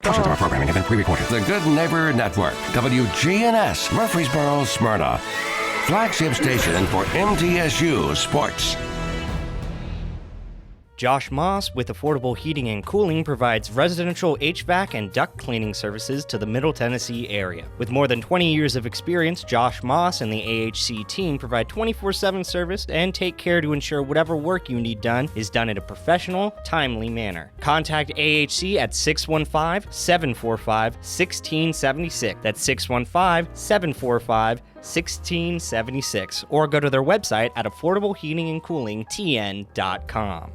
Portions of our programming have been pre-recorded. The Good Neighbor Network, WGNS, Murfreesboro, Smyrna. Flagship station for MTSU Sports. Josh Moss with Affordable Heating and Cooling provides residential HVAC and duct cleaning services to the Middle Tennessee area. With more than 20 years of experience, Josh Moss and the AHC team provide 24/7 service and take care to ensure whatever work you need done is done in a professional, timely manner. Contact AHC at 615-745-1676. That's 615-745-1676. Or go to their website at affordableheatingandcoolingtn.com.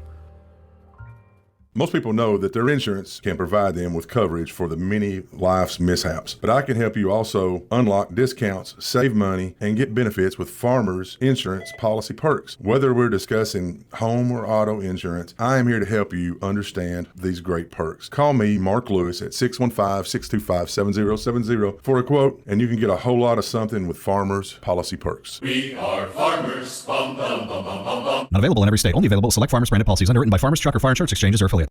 Most people know that their insurance can provide them with coverage for the many life's mishaps. But I can help you also unlock discounts, save money, and get benefits with Farmers Insurance policy perks. Whether we're discussing home or auto insurance, I am here to help you understand these great perks. Call me, Mark Lewis, at 615-625-7070 for a quote, and you can get a whole lot of something with Farmers policy perks. We are Farmers. Bum, bum, bum, bum, bum, bum. Not available in every state. Only available select Farmers branded policies underwritten by Farmers Truck or Fire Insurance Exchanges or affiliate.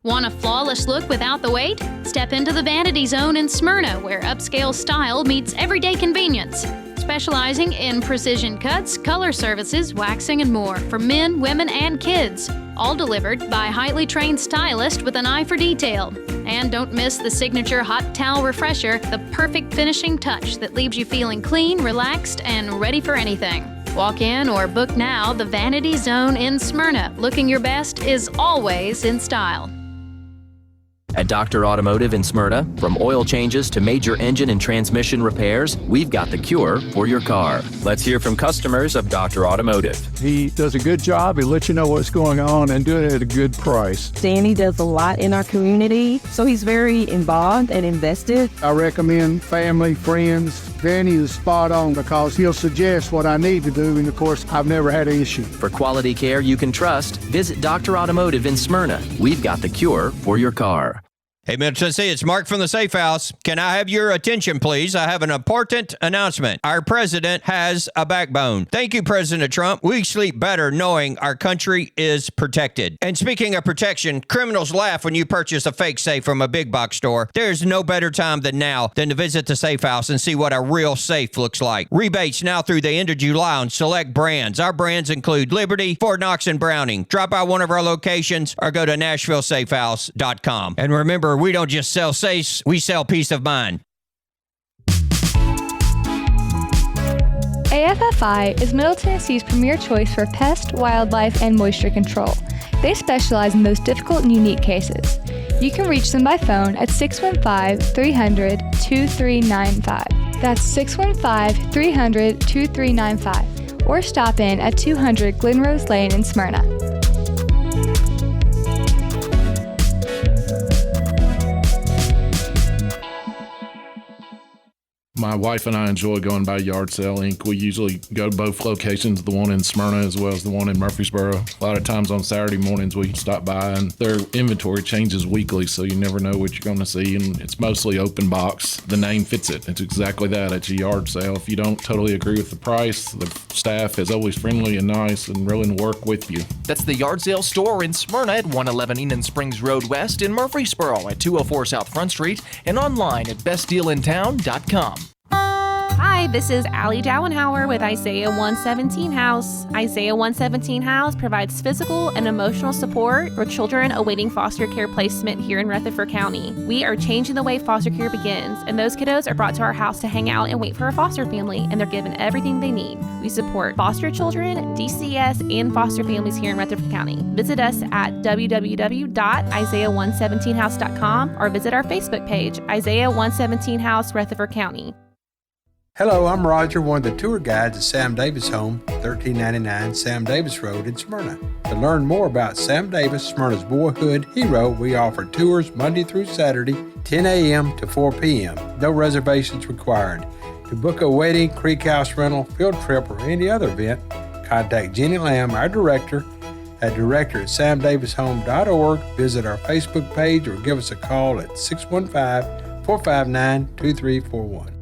Want a flawless look without the wait? Step into the Vanity Zone in Smyrna, where upscale style meets everyday convenience. Specializing in precision cuts, color services, waxing, and more for men, women, and kids. All delivered by highly trained stylists with an eye for detail. And don't miss the signature hot towel refresher, the perfect finishing touch that leaves you feeling clean, relaxed, and ready for anything. Walk in or book now. The Vanity Zone in Smyrna. Looking your best is always in style. At Dr. Automotive in Smyrna, from oil changes to major engine and transmission repairs, we've got the cure for your car. Let's hear from customers of Dr. Automotive. He does a good job. He lets you know what's going on and doing it at a good price. Danny does a lot in our community, so he's very involved and invested. I recommend family, friends. Danny is spot on because he'll suggest what I need to do, and of course, I've never had an issue. For quality care you can trust, visit Dr. Automotive in Smyrna. We've got the cure for your car. Hey, Middle Tennessee, it's Mark from the Safe House. Can I have your attention, please? I have an important announcement. Our president has a backbone. Thank you, President Trump. We sleep better knowing our country is protected. And speaking of protection, criminals laugh when you purchase a fake safe from a big box store. There's no better time than now than to visit the Safe House and see what a real safe looks like. Rebates now through the end of July on select brands. Our brands include Liberty, Fort Knox, and Browning. Drop by one of our locations or go to NashvilleSafehouse.com. And remember, we don't just sell safes, we sell peace of mind. AFFI is Middle Tennessee's premier choice for pest, wildlife, and moisture control. They specialize in those difficult and unique cases. You can reach them by phone at 615-300-2395. That's 615-300-2395. Or stop in at 200 Glenrose Lane in Smyrna. My wife and I enjoy going by Yard Sale Inc. We usually go to both locations, the one in Smyrna as well as the one in Murfreesboro. A lot of times on Saturday mornings we stop by, and their inventory changes weekly, so you never know what you're going to see, and it's mostly open box. The name fits it. It's exactly that. It's a yard sale. If you don't totally agree with the price, the staff is always friendly and nice and willing to work with you. That's the Yard Sale store in Smyrna at 111 Enon Springs Road West, in Murfreesboro at 204 South Front Street, and online at bestdealintown.com. Hi, this is Allie Dowenhauer with Isaiah 117 House. Isaiah 117 House provides physical and emotional support for children awaiting foster care placement here in Rutherford County. We are changing the way foster care begins, and those kiddos are brought to our house to hang out and wait for a foster family, and they're given everything they need. We support foster children, DCS, and foster families here in Rutherford County. Visit us at www.isaiah117house.com or visit our Facebook page, Isaiah 117 House, Rutherford County. Hello, I'm Roger, one of the tour guides at Sam Davis Home, 1399 Sam Davis Road in Smyrna. To learn more about Sam Davis, Smyrna's boyhood hero, we offer tours Monday through Saturday, 10 a.m. to 4 p.m. No reservations required. To book a wedding, creek house rental, field trip, or any other event, contact Jenny Lamb, our director, at director@samdavishome.org. Visit our Facebook page or give us a call at 615-459-2341.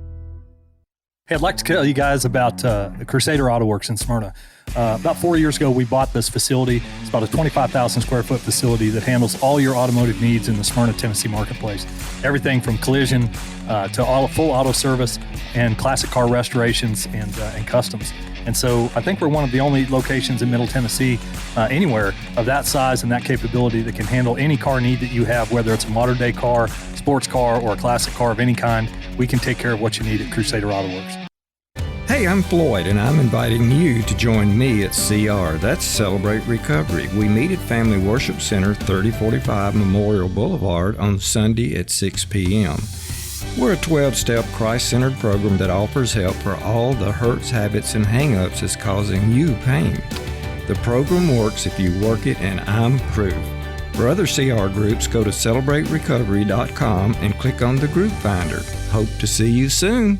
Hey, I'd like to tell you guys about Crusader Auto Works in Smyrna. About 4 years ago, we bought this facility. It's about a 25,000 square foot facility that handles all your automotive needs in the Smyrna, Tennessee marketplace. Everything from collision to full auto service and classic car restorations and customs. And so I think we're one of the only locations in Middle Tennessee, anywhere of that size and that capability that can handle any car need that you have, whether it's a modern day car, sports car, or a classic car of any kind. We can take care of what you need at Crusader Auto Works. Hey, I'm Floyd, and I'm inviting you to join me at CR. That's Celebrate Recovery. We meet at Family Worship Center, 3045 Memorial Boulevard on Sunday at 6 p.m. We're a 12-step Christ-centered program that offers help for all the hurts, habits, and hang-ups that's causing you pain. The program works if you work it, and I'm proof. For other CR groups, go to CelebrateRecovery.com and click on the group finder. Hope to see you soon.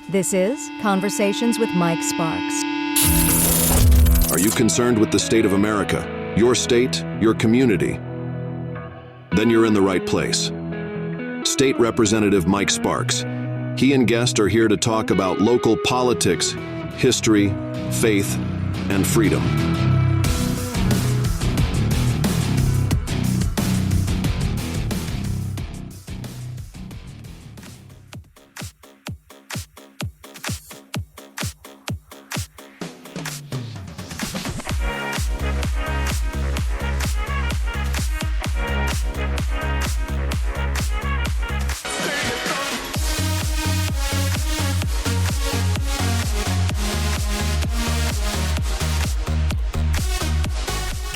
This is Conversations with Mike Sparks. Are you concerned with the state of America, your state, your community? Then you're in the right place. State Representative Mike Sparks. He and guests are here to talk about local politics, history, faith, and freedom.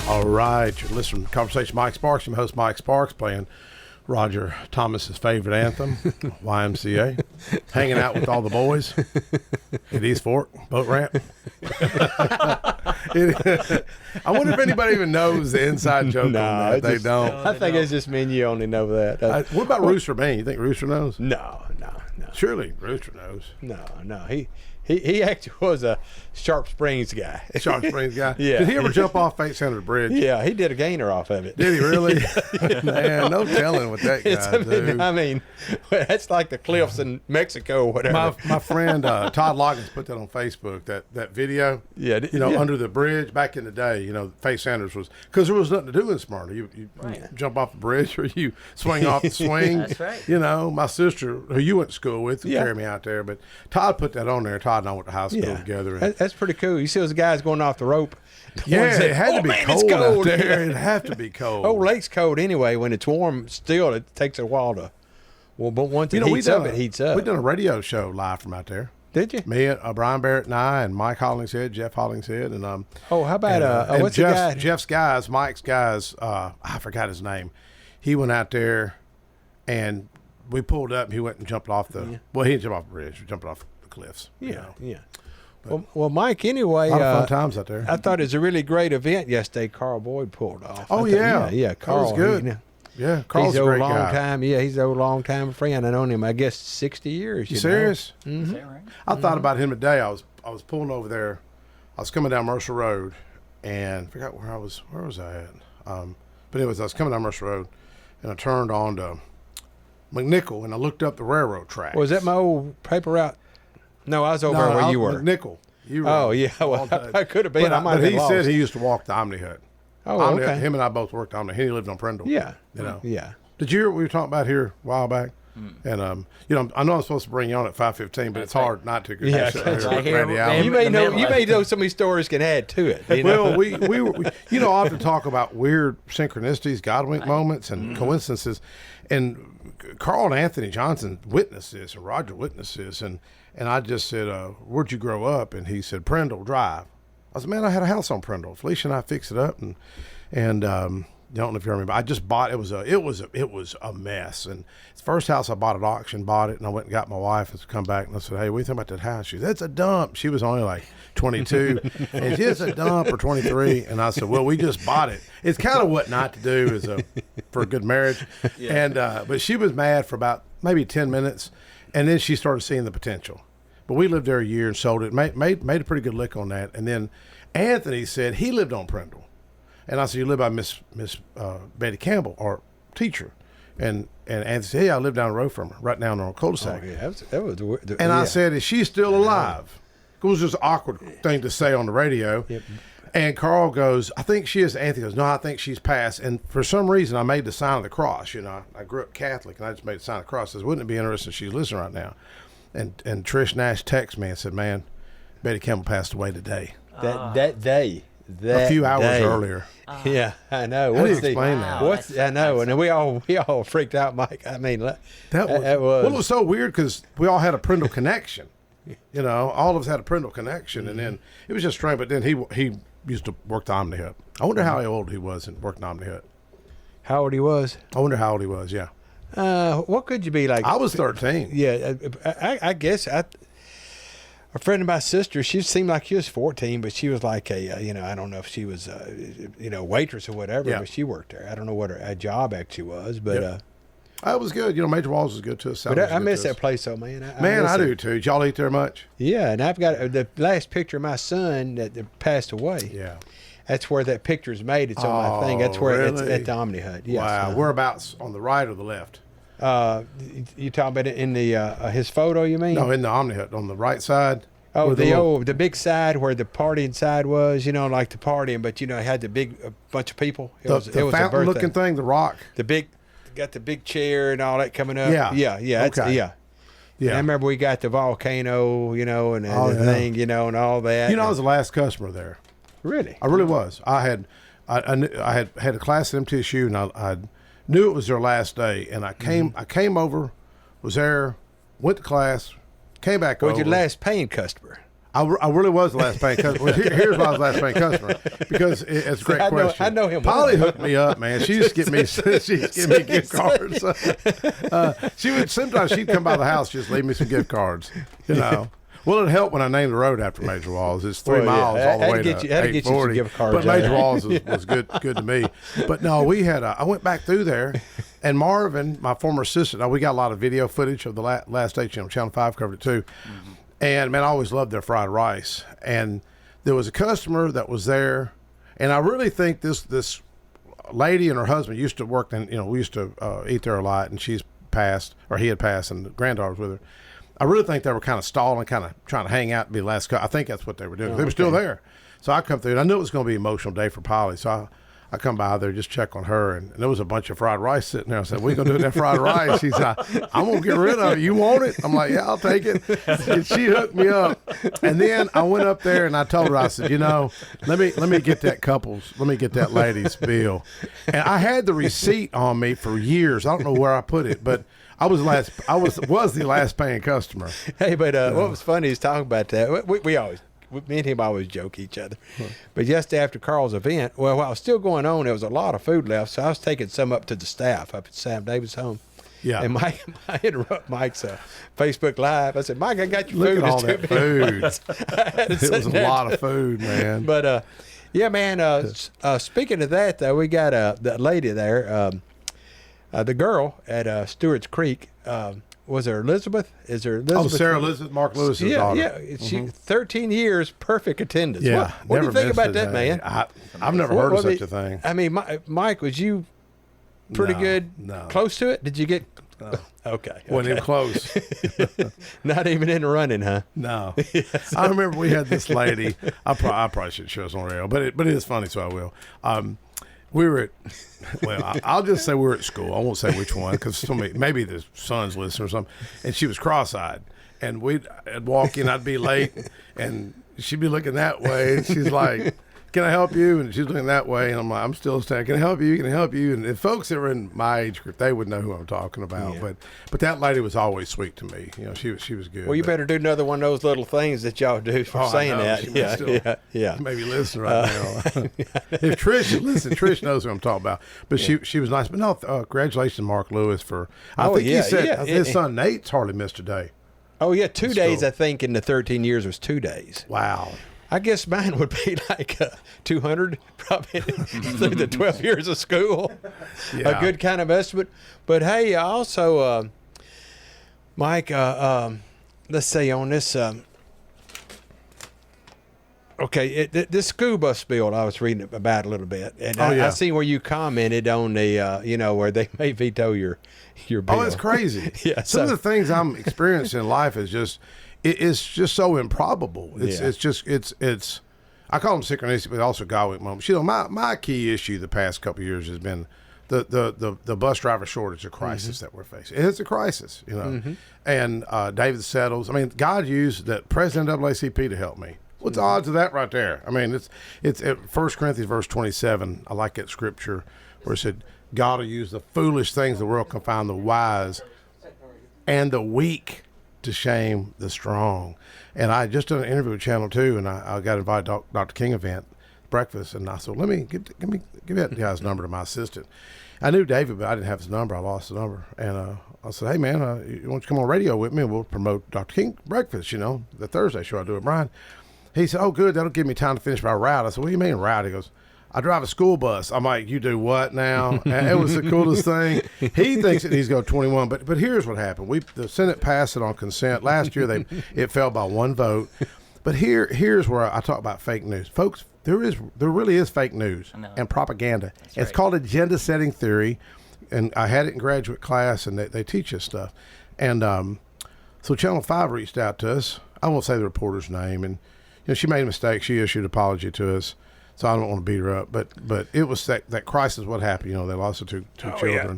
All right, you're listening to Conversation Mike Sparks. I'm host Mike Sparks playing Roger Thomas's favorite anthem, YMCA, hanging out with all the boys at East Fork Boat Ramp. I wonder if anybody even knows the inside joke on that. They don't. I think it's just me and you only know that. What about Rooster Bean? You think Rooster knows? No. Surely Rooster knows. No. He actually was a Sharp Springs guy. Sharp Springs guy? Yeah. Did he ever jump off Fate Center Bridge? Yeah, he did a gainer off of it. Did he really? Man, no telling what that guy did. I mean, that's like the cliffs in Mexico or whatever. My friend Todd Loggins put that on Facebook, that video. Yeah. Under the bridge back in the day, Fate Sanders was, because there was nothing to do in Smyrna. You jump off the bridge or you swing off the swing. That's right. My sister, who you went to school with, carried me out there. But Todd put that on there. Todd and I went to high school together. And that's pretty cool. You see those guys going off the rope. It had to be cold out there. It'd have to be cold. Oh, lake's cold anyway. When it's warm, still, it takes a while to. Well, but once it heats up, it heats up. We done a radio show live from out there. Did you? Me, Brian Barrett and I, and Mike Hollingshead, Jeff Hollingshead, and how about and what's the guy? Jeff's guys, Mike's guys. I forgot his name. He went out there, and we pulled up. And he went and jumped off the. Well, he didn't jump off the bridge. He jumped off the cliffs. Yeah. Well, Mike, anyway. A lot of fun times out there. I thought it was a really great event yesterday. Carl Boyd pulled off. Oh, yeah. Carl was good. Carl's he's a great long guy. time. Yeah, he's a long time friend. I known him, I guess, 60 years. You serious? Mm-hmm. Is that right? I thought about him today. I was pulling over there. I was coming down Mercer Road, and I forgot where I was. Where was I at? But anyways, I was coming down Mercer Road, and I turned on to McNichol, and I looked up the railroad tracks. Was that my old paper route? No, I was over where you were. McNichol. Oh, yeah. Well, I could have been. But he said he used to walk the Omni Hut. Oh, Omni okay. Hut, him and I both worked on it. He lived on Prindle. Yeah. Yeah. Did you hear what we were talking about here a while back? And I know I'm supposed to bring you on at 5:15, but it's hard not to. Yeah, you may know some of these stories can add to it. Well, we often talk about weird synchronicities, God wink moments, and coincidences. And Carl and Anthony Johnson witnessed this, and Roger witnessed this, and I just said, "Where'd you grow up?" And he said, "Prindle Drive." I said, "Man, I had a house on Prindle. Felicia and I fixed it up, and don't know if you remember. I just bought it. Was a mess. And the first house I bought at auction, bought it, and I went and got my wife and come back and I said, "Hey, what do you think about that house?" She said, "That's a dump." She was only like 22, and she "It's a dump," or 23. And I said, "Well, we just bought it." It's kind of what not to do for a good marriage. Yeah. And but she was mad for about maybe 10 minutes, and then she started seeing the potential. But we lived there a year and sold it. Made a pretty good lick on that. And then Anthony said he lived on Prindle. And I said, "You live by Miss Betty Campbell, our teacher." And Anthony said, "Hey, I live down the road from her, right down on a cul-de-sac." Oh, yeah, that was and I said, "Is she still alive?" It was just an awkward thing to say on the radio. Yep. And Carl goes, "I think she is." Anthony goes, "No, I think she's passed." And for some reason, I made the sign of the cross. You know, I grew up Catholic, and I just made the sign of the cross. I said, "Wouldn't it be interesting if she's listening right now?" And Trish Nash texted me and said, "Man, Betty Campbell passed away today." That day. A few hours earlier. Yeah, I know. How do you explain that? I know, and we all freaked out, Mike. I mean, that was. Well, it was so weird because we all had a Prindle connection. You know, all of us had a Prindle connection, and then it was just strange. But then he used to work the Omni Hut. I wonder how old he was and worked the Omni Hut. How old he was? I wonder how old he was. Yeah. What could you be like? I was 13. Yeah, I guess a friend of my sister, she seemed like she was 14, but she was like I don't know if she was, waitress or whatever, but she worked there. I don't know what her job actually was, but. Yep. It was good. You know, Major Walls was good to us. But I miss that place, though, man. I do, too. Did y'all eat there much? Yeah, and I've got the last picture of my son that passed away. Yeah. That's where that picture's made. It's on my thing. That's where it's at the Omni Hut. Yes. Wow. Whereabouts, on the right or the left? You talking about it in the his photo, you mean? No, in the Omni Hut, on the right side. Oh, the big side where the partying side was, like the partying, but it had the big bunch of people. It was the fountain looking thing, the rock. Got the big chair and all that coming up. Yeah. Okay. Yeah. I remember we got the volcano, and the thing, and all that. I was the last customer there. Really? I really was. I had a class at MTSU, and I knew it was their last day, and I came over, was there, went to class, came back over. Was your last paying customer? I really was the last paying customer. Well, here's why I was the last paying customer, because it's a great question. I know him. Polly hooked me up, man. She used to give me gift cards. Sometimes she'd come by the house, just leave me some gift cards. Well, it helped when I named the road after Major Walls. It's 3 miles all the way to 840. But Major Walls was good to me. But no, I went back through there, and Marvin, my former assistant, we got a lot of video footage of the last day channel. Channel 5 covered it too. Mm-hmm. And man, I always loved their fried rice. And there was a customer that was there, and I really think this lady and her husband used to work we used to eat there a lot, and she's passed, or he had passed, and the granddaughter was with her. I really think they were kind of stalling, kind of trying to hang out and be the last. I think that's what they were doing. They were still there. So I come through, and I knew it was going to be an emotional day for Polly. So I come by there, just check on her, and there was a bunch of fried rice sitting there. I said, "We're going to do that fried rice." She said, "I'm going to get rid of it. You want it?" I'm like, "Yeah, I'll take it." And she hooked me up. And then I went up there, and I told her, I said, let me get that lady's bill. And I had the receipt on me for years. I don't know where I put it, but I was the last paying customer. Hey, but what was funny is talking about that. We always, me and him always joke each other. But just after Carl's event, while I was still going on, there was a lot of food left, so I was taking some up to the staff up at Sam Davis' home. Yeah. And I interrupt Mike's Facebook Live. I said, "Mike, I got your food." Look at all that food. It was a lot of food, man. But yeah, man. Speaking of that, though, we got the lady there. The girl at Stewart's Creek, was there Elizabeth? Is there Elizabeth? Oh, Sarah Elizabeth, Mark Lewis's daughter. Yeah, she 13 years, perfect attendance. Yeah, what do you think about that, man? I've never heard of such a thing. I mean, Mike, was you pretty good? No. Close to it? Did you get? No. Okay. Wasn't even close. Not even in the running, huh? No. Yes. I remember we had this lady. I probably shouldn't show us on radio, but it is funny, so I will. We were at, I'll just say we were at school. I won't say which one, because maybe the son's listening or something. And she was cross-eyed. And I'd walk in, I'd be late, and she'd be looking that way. And she's like, can I help you? And she's looking that way, and I'm like, I'm still standing. Can I help you? Can I help you? And if folks that were in my age group, they would know who I'm talking about. Yeah. But that lady was always sweet to me. You know, she was good. Well, you better do another one of those little things that y'all do for saying that. She may still, Yeah. Maybe listen right now. If Trish listen, Trish knows who I'm talking about. But she was nice. But no, congratulations, Mark Lewis, for. I think he said his son Nate's hardly missed a day. Oh yeah, 2 days. I think in the 13 years was 2 days. Wow. I guess mine would be like 200 probably through the 12 years of school. Yeah. A good kind of estimate. But hey, also, Mike, let's say on this. Okay, this school bus bill I was reading about a little bit, and I seen where you commented on the, where they may veto your bill. Oh, it's crazy. Yeah, some of the things I'm experiencing in life is just, it's just so improbable. It's I call them synchronicity, but also Godwick moments. You know, my key issue the past couple of years has been the bus driver shortage, a crisis that we're facing. It's a crisis, and David Settles. I mean, God used that President NAACP to help me. What's the odds of that right there? I mean, it's 1 Corinthians verse 27. I like that scripture where it said, God will use the foolish things of the world confound the wise, and the weak to shame the strong. And I just done an interview with Channel 2, and I got invited to Dr. King event, breakfast, and I said, let me give that guy's number to my assistant. I knew David, but I didn't have his number. I lost the number. And I said, hey, man, you want to come on radio with me, and we'll promote Dr. King breakfast, the Thursday show I do with Brian. He said, oh, good, that'll give me time to finish my route. I said, what do you mean route? He goes, I drive a school bus. I'm like, you do what now? And it was the coolest thing. He thinks it needs to go 21, but here's what happened. The Senate passed it on consent. Last year, it fell by one vote. But here's where I talk about fake news. Folks, there really is fake news and propaganda. It's called agenda setting theory, and I had it in graduate class, and they teach us stuff. And so Channel 5 reached out to us. I won't say the reporter's name, and she made a mistake. She issued an apology to us, so I don't want to beat her up. But it was that crisis. What happened? They lost two children. Yeah.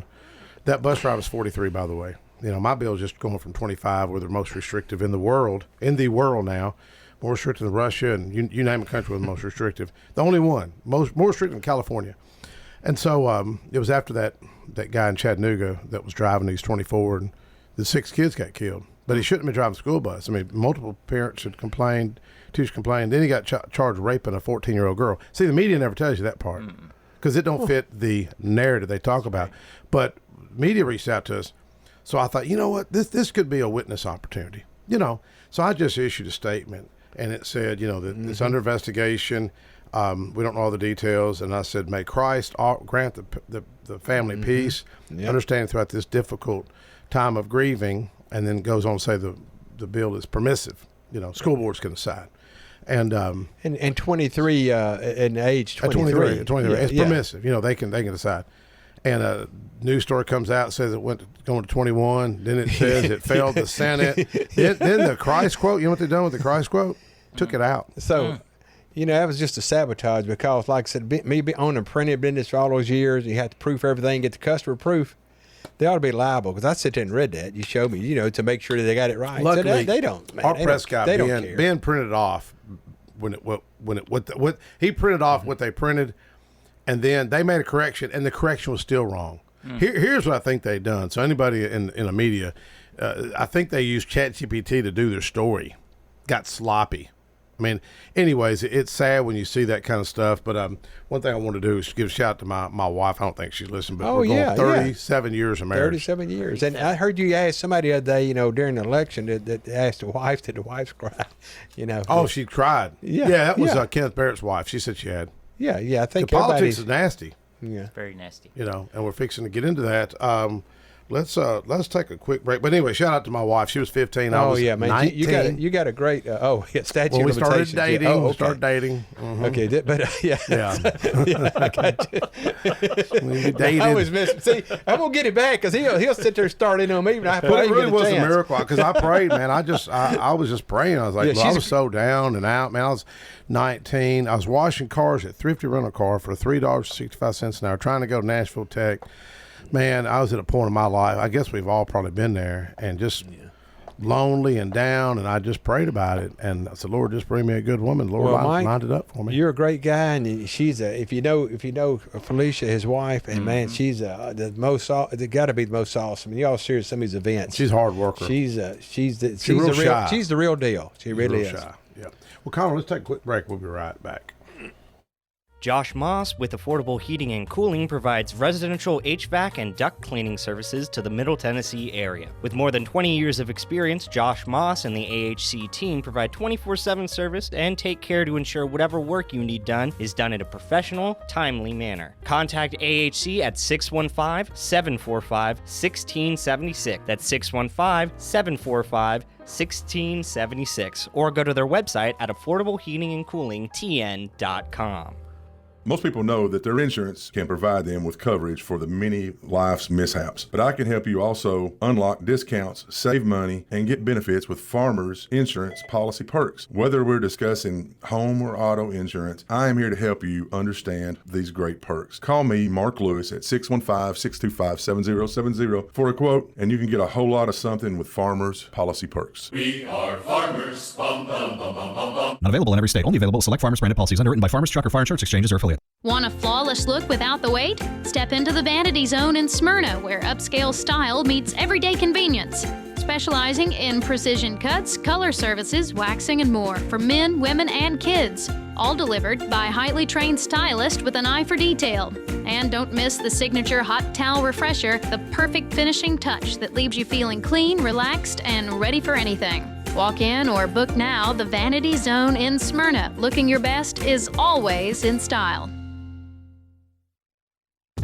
That bus driver was 43, by the way. My bill is just going from 25. We're the most restrictive in the world now, more restrictive than Russia, and you name a country with the most restrictive. The only one, more restrictive than California. And so it was after that guy in Chattanooga that was driving. He's 24, and the 6 kids got killed. But he shouldn't have been driving a school bus. I mean, multiple parents had complained. Teachers complained. Then he got charged raping a 14-year-old girl. See, the media never tells you that part because it don't fit the narrative they talk about. But media reached out to us. So I thought, you know what? This could be a witness opportunity. So I just issued a statement, and it said, that it's under investigation. We don't know all the details. And I said, may Christ grant the family peace, understanding throughout this difficult time of grieving. And then goes on to say the bill is permissive. School boards can decide. And 23 in age 23. At 23. It's permissive. They can decide. And a news story comes out and says it going to 21. Then it says it failed the Senate. then the Christ quote. You know what they've done with the Christ quote? Took it out. So, that was just a sabotage because, like I said, me owning a printed business for all those years, you have to proof everything, get the customer proof. They ought to be liable because I sit there and read that. You showed me, to make sure that they got it right. Luckily, so they don't. Man, our they press don't, guy care. Ben printed off what he printed off what they printed, and then they made a correction, and the correction was still wrong. Here's what I think they've done. So anybody in the media, I think they used ChatGPT to do their story. Got sloppy. I mean, anyways, it's sad when you see that kind of stuff. But one thing I want to do is give a shout out to my wife. I don't think she's listening, but we're going 37 years of marriage. 37 years. And I heard you ask somebody the other day, during the election, that asked the wife, did the wife cry? Oh, she cried. Yeah, that was Kenneth Barrett's wife. She said she had. Yeah, I think the politics is nasty. Yeah, very nasty. And we're fixing to get into that. Let's take a quick break. But anyway, shout out to my wife. She was 15. I was 19. You got a great statute of we limitations. Started dating. Yeah. We started dating. Mm-hmm. Okay, but yeah, I got you. We dated. I was missing. See, I'm gonna get it back because he'll sit there starting on me. But it really was a miracle because I prayed, man. I was just praying. I was like, I was so down and out, man. I was 19. I was washing cars at Thrifty Rental Car for $3.65 an hour, trying to go to Nashville Tech. Man, I was at a point in my life, I guess we've all probably been there, and just lonely and down, and I just prayed about it. And I said, Lord, just bring me a good woman. The Lord lined it up for me. You're a great guy, and she's if you know Felicia, his wife, and man, she's the most. They got to be the most awesome. And y'all see her at some of these events. She's a hard worker. She's the real deal. She really is. Shy. Yeah. Well, Colin, let's take a quick break. We'll be right back. Josh Moss with Affordable Heating and Cooling provides residential HVAC and duct cleaning services to the Middle Tennessee area. With more than 20 years of experience, Josh Moss and the AHC team provide 24/7 service and take care to ensure whatever work you need done is done in a professional, timely manner. Contact AHC at 615-745-1676. That's 615-745-1676. Or go to their website at affordableheatingandcoolingtn.com. Most people know that their insurance can provide them with coverage for the many life's mishaps, but I can help you also unlock discounts, save money, and get benefits with Farmers Insurance policy perks. Whether we're discussing home or auto insurance, I am here to help you understand these great perks. Call me, Mark Lewis, at 615-625-7070 for a quote, and you can get a whole lot of something with Farmers policy perks. We are farmers. Bum, bum, bum, bum, bum, bum. Not available in every state. Only available at select Farmers branded policies underwritten by Farmers Truck or Fire Insurance Exchanges or affiliate. Want a flawless look without the wait? Step into the Vanity Zone in Smyrna, where upscale style meets everyday convenience. Specializing in precision cuts, color services, waxing, and more for men, women, and kids. All delivered by highly trained stylists with an eye for detail. And don't miss the signature hot towel refresher, the perfect finishing touch that leaves you feeling clean, relaxed, and ready for anything. Walk in or book now the Vanity Zone in Smyrna. Looking your best is always in style.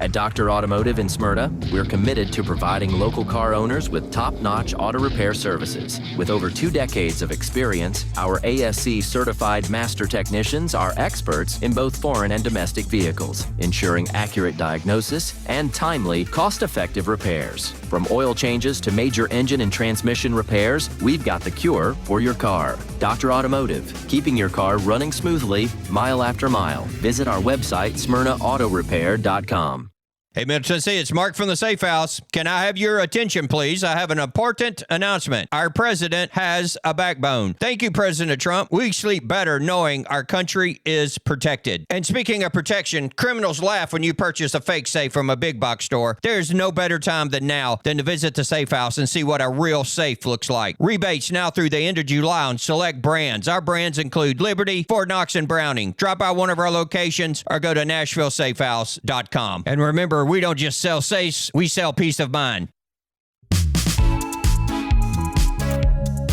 At Dr. Automotive in Smyrna, we're committed to providing local car owners with top-notch auto repair services. With over 2 decades of experience, our ASC certified master technicians are experts in both foreign and domestic vehicles, ensuring accurate diagnosis and timely, cost-effective repairs. From oil changes to major engine and transmission repairs, we've got the cure for your car. Dr. Automotive, keeping your car running smoothly, mile after mile. Visit our website, smyrnaautorepair.com. Hey, Middle Tennessee, it's Mark from the Safe House. Can I have your attention, please? I have an important announcement. Our president has a backbone. Thank you, President Trump. We sleep better knowing our country is protected. And speaking of protection, criminals laugh when you purchase a fake safe from a big box store. There's no better time than now than to visit the Safe House and see what a real safe looks like. Rebates now through the end of July on select brands. Our brands include Liberty, Fort Knox, and Browning. Drop by one of our locations or go to NashvilleSafehouse.com. And remember, we don't just sell safes, we sell peace of mind.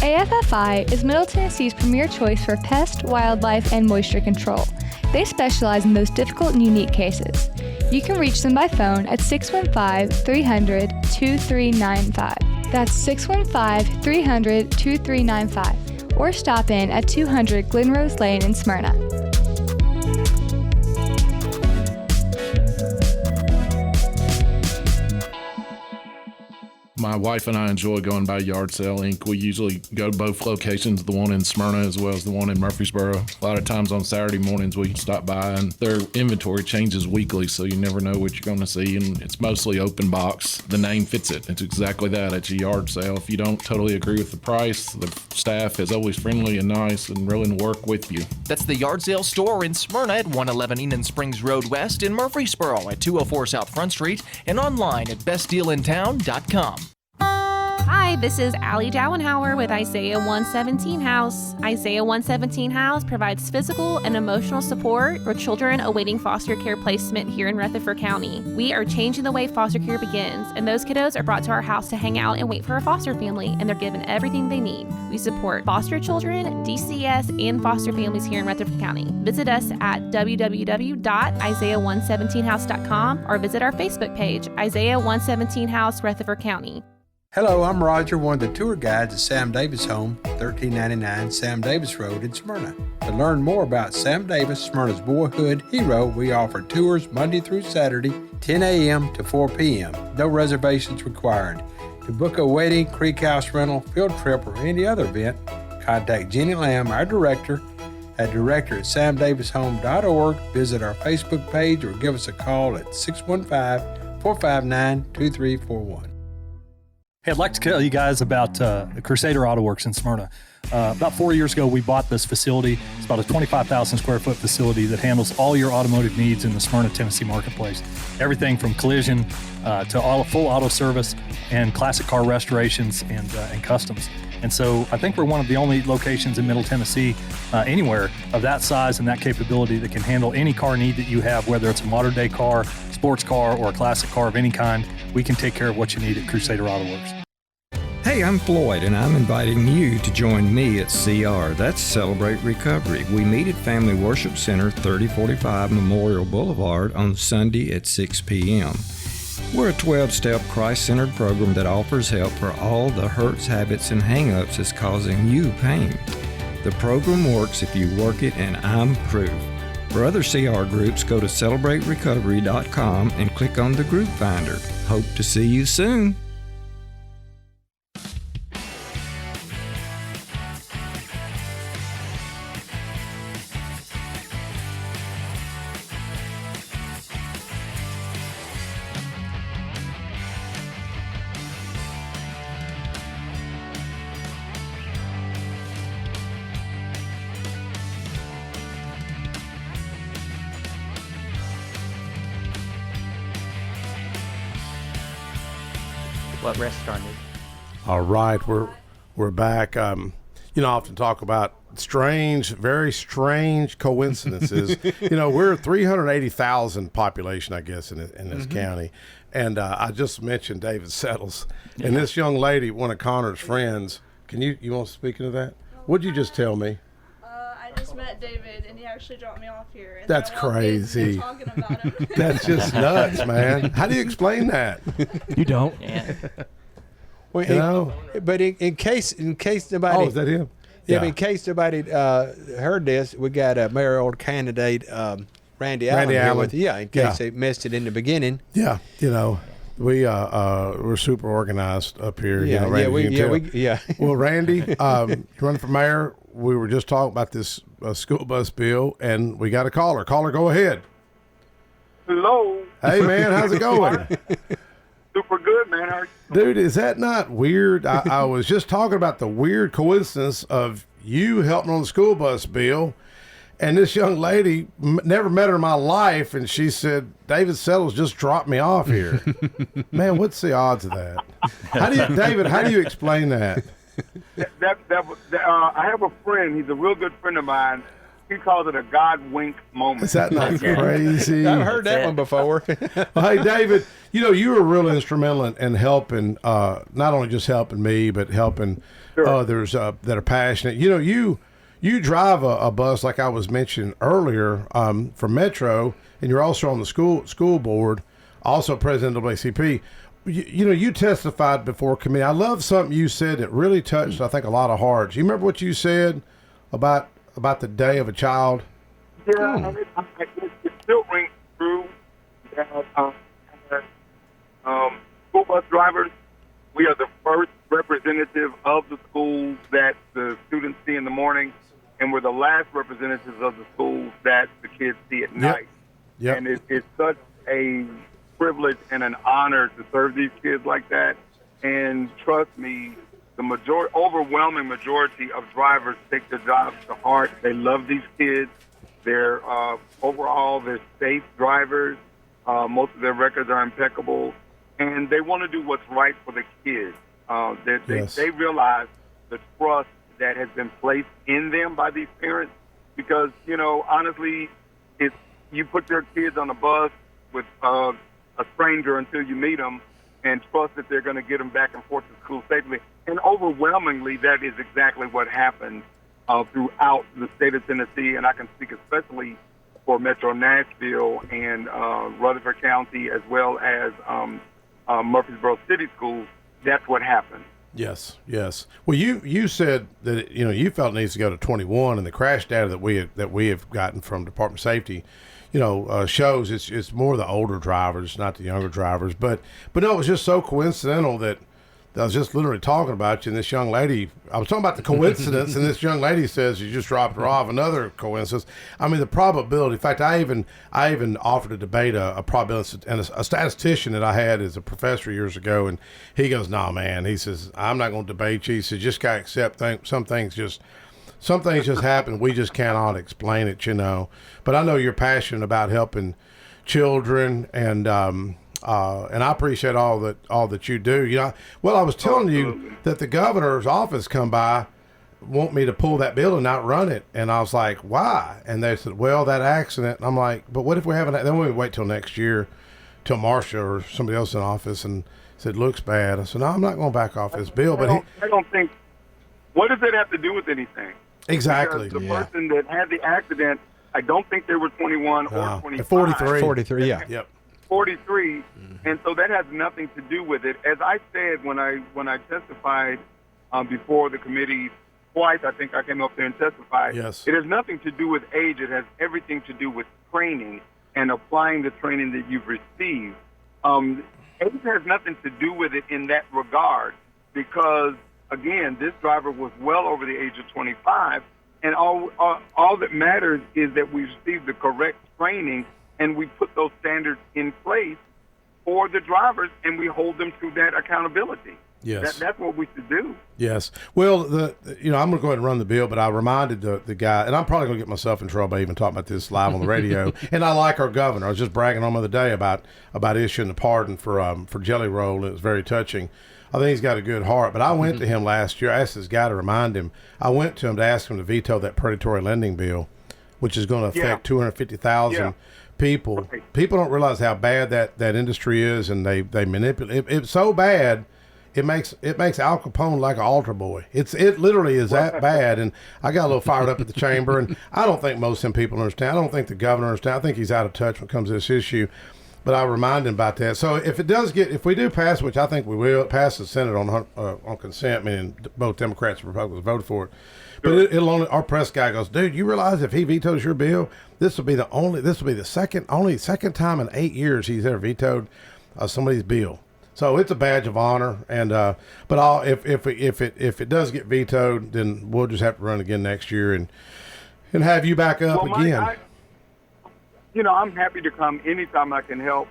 AFFI is Middle Tennessee's premier choice for pest, wildlife, and moisture control. They specialize in those difficult and unique cases. You can reach them by phone at 615-300-2395. That's 615-300-2395. Or stop in at 200 Glenrose Lane in Smyrna. My wife and I enjoy going by Yard Sale Inc. We usually go to both locations, the one in Smyrna as well as the one in Murfreesboro. A lot of times on Saturday mornings we stop by, and their inventory changes weekly, so you never know what you're going to see, and it's mostly open box. The name fits it. It's exactly that. It's a yard sale. If you don't totally agree with the price, the staff is always friendly and nice and willing to work with you. That's the Yard Sale store in Smyrna at 111 Enon Springs Road West, in Murfreesboro at 204 South Front Street, and online at bestdealintown.com. Hi, this is Allie Dowenhauer with Isaiah 117 House. Isaiah 117 House provides physical and emotional support for children awaiting foster care placement here in Rutherford County. We are changing the way foster care begins, and those kiddos are brought to our house to hang out and wait for a foster family, and they're given everything they need. We support foster children, DCS, and foster families here in Rutherford County. Visit us at www.isaiah117house.com or visit our Facebook page, Isaiah 117 House, Rutherford County. Hello, I'm Roger, one of the tour guides at Sam Davis Home, 1399 Sam Davis Road in Smyrna. To learn more about Sam Davis, Smyrna's boyhood hero, we offer tours Monday through Saturday, 10 a.m. to 4 p.m. No reservations required. To book a wedding, creek house rental, field trip, or any other event, contact Jenny Lamb, our director, at director@samdavishome.org. Visit our Facebook page or give us a call at 615-459-2341. Hey, I'd like to tell you guys about Crusader Auto Works in Smyrna. About 4 years ago, we bought this facility. It's about a 25,000 square foot facility that handles all your automotive needs in the Smyrna, Tennessee marketplace. Everything from collision to full auto service and classic car restorations and customs. And so I think we're one of the only locations in Middle Tennessee, anywhere of that size and that capability that can handle any car need that you have, whether it's a modern day car, sports car, or a classic car of any kind. We can take care of what you need at Crusader Auto Works. Hey, I'm Floyd, and I'm inviting you to join me at CR. That's Celebrate Recovery. We meet at Family Worship Center, 3045 Memorial Boulevard on Sunday at 6 p.m. We're a 12-step Christ-centered program that offers help for all the hurts, habits, and hang-ups that's causing you pain. The program works if you work it, and I'm proof. For other CR groups, go to CelebrateRecovery.com and click on the group finder. Hope to see you soon. What restaurant is it? All right, we're back. I often talk about very strange coincidences. We're 380,000 population, I guess, in this county. And I just mentioned David Settles. Yeah. And this young lady, one of Connor's friends, you want to speak into that? What'd you just tell me? I just met David, and he actually dropped me off here. And that's crazy. Talking about him. That's just nuts, man. How do you explain that? You don't. Yeah. Well, but in case nobody. Oh, is that him? Yeah. But in case nobody heard this, we got a mayoral candidate, Randy Allen here with you. Yeah, in case they missed it in the beginning. Yeah, we're super organized up here. Yeah, Randy, Well, Randy, running for mayor. We were just talking about this school bus bill, and we got a caller. Caller, go ahead. Hello. Hey, man, how's it going? Super good, man. Dude, is that not weird? I was just talking about the weird coincidence of you helping on the school bus bill, and this young lady, never met her in my life, and she said, David Settles just dropped me off here. Man, what's the odds of that? David, how do you explain that? I have a friend. He's a real good friend of mine. He calls it a God wink moment. Is that not crazy? I've heard that one before. Well, hey, David, you were real instrumental in helping, not only just helping me, but helping others that are passionate. You drive a bus, like I was mentioning earlier, from Metro, and you're also on the school board, also president of ACP. You testified before committee. I love something you said that really touched, I think, a lot of hearts. You remember what you said about the day of a child? Yeah, and it still rings true that school bus drivers, we are the first representative of the schools that the students see in the morning, and we're the last representatives of the schools that the kids see at night. Yep. And it's such a privilege and an honor to serve these kids like that. And trust me, the overwhelming majority of drivers take their jobs to heart. They love these kids. They're they're safe drivers. Most of their records are impeccable, and they want to do what's right for the kids. They realize the trust that has been placed in them by these parents, because honestly, if you put your kids on a bus with a stranger until you meet them, and trust that they're going to get them back and forth to school safely. And overwhelmingly, that is exactly what happened throughout the state of Tennessee, and I can speak especially for Metro Nashville and Rutherford County, as well as Murfreesboro City Schools. That's what happened. Yes. Well, you said that you felt it needs to go to 21, and the crash data that we have gotten from Department of Safety, shows it's more the older drivers, not the younger drivers. But no, it was just so coincidental that I was just literally talking about you, and this young lady, I was talking about the coincidence, and this young lady says you just dropped her off. Another coincidence. I mean, the probability. In fact, I even offered to debate a probability, and a statistician that I had as a professor years ago, and he goes, "No, man," he says, "I'm not going to debate you." He says, "Just gotta accept some things just happen. We just cannot explain it, you know." But I know you're passionate about helping children, and I appreciate all that you do. You know, well, I was telling you that the governor's office come by, want me to pull that bill and not run it, and I was like, why? And they said, well, that accident. And I'm like, but what if we haven't? Then we wait till next year, till Marcia or somebody else in office, and said looks bad. I said, no, I'm not going to back off this bill. But I don't think. What does it have to do with anything? Exactly. Because the person that had the accident, I don't think they were 21 or 25. 43. Yeah. Yep. 43, and so that has nothing to do with it. As I said when I testified before the committee twice, I think I came up there and testified. Yes. It has nothing to do with age. It has everything to do with training and applying the training that you've received. Age has nothing to do with it in that regard because, again, this driver was well over the age of 25, and all that matters is that we received the correct training and we put those standards in place for the drivers, and we hold them to that accountability. Yes. That's what we should do. Yes. Well, I'm going to go ahead and run the bill, but I reminded the guy, and I'm probably going to get myself in trouble by even talking about this live on the radio. And I like our governor. I was just bragging on him the other day about issuing the pardon for Jelly Roll. It was very touching. I think he's got a good heart. But I went to him last year. I asked this guy to remind him. I went to him to ask him to veto that predatory lending bill, which is going to affect 250,000 people. People don't realize how bad that industry is, and they manipulate. It's so bad. It makes Al Capone like an altar boy. It literally is that bad, and I got a little fired up at the chamber, and I don't think most of them people understand. I don't think the governor understands. I think he's out of touch when it comes to this issue, but I remind him about that. So if we do pass, which I think we will, pass the Senate on consent, meaning both Democrats and Republicans voted for it. But it'll only, our press guy goes, dude, you realize if he vetoes your bill, this will be the second time in 8 years he's ever vetoed somebody's bill. So it's a badge of honor, and but if it does get vetoed, then we'll just have to run again next year and have you back up again. I'm happy to come anytime I can help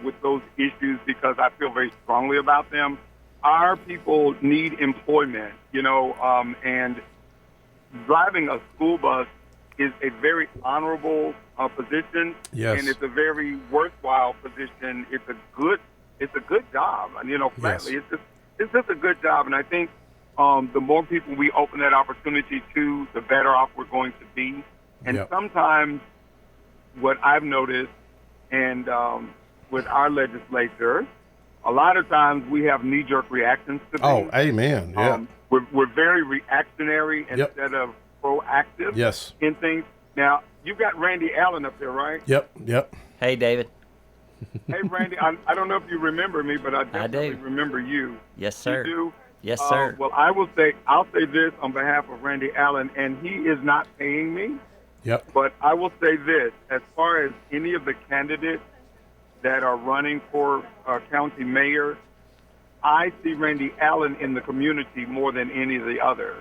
with those issues because I feel very strongly about them. Our people need employment, and driving a school bus is a very honorable position, yes, and it's a very worthwhile position. It's a good job, and frankly, it's just a good job. And I think the more people we open that opportunity to, the better off we're going to be. And sometimes, what I've noticed, and with our legislature, a lot of times we have knee-jerk reactions to things. Oh, amen. Yeah. We're very reactionary instead of proactive in things. Now, you've got Randy Allen up there, right? Yep. Hey, David. Hey, Randy, I don't know if you remember me, but I definitely remember you. Yes, sir. You do? Yes, sir. Well, I'll say this on behalf of Randy Allen, and he is not paying me. Yep. But I will say this, as far as any of the candidates that are running for county mayor, I see Randy Allen in the community more than any of the others,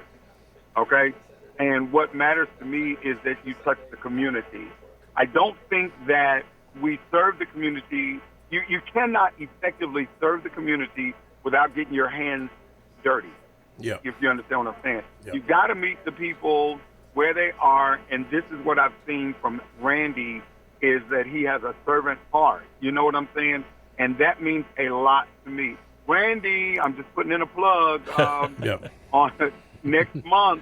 okay? And what matters to me is that you touch the community. I don't think that we serve the community. You cannot effectively serve the community without getting your hands dirty, if you understand what I'm saying. Yep. You got to meet the people where they are, and this is what I've seen from Randy is that he has a servant heart. You know what I'm saying? And that means a lot to me. Randy, I'm just putting in a plug. On next month,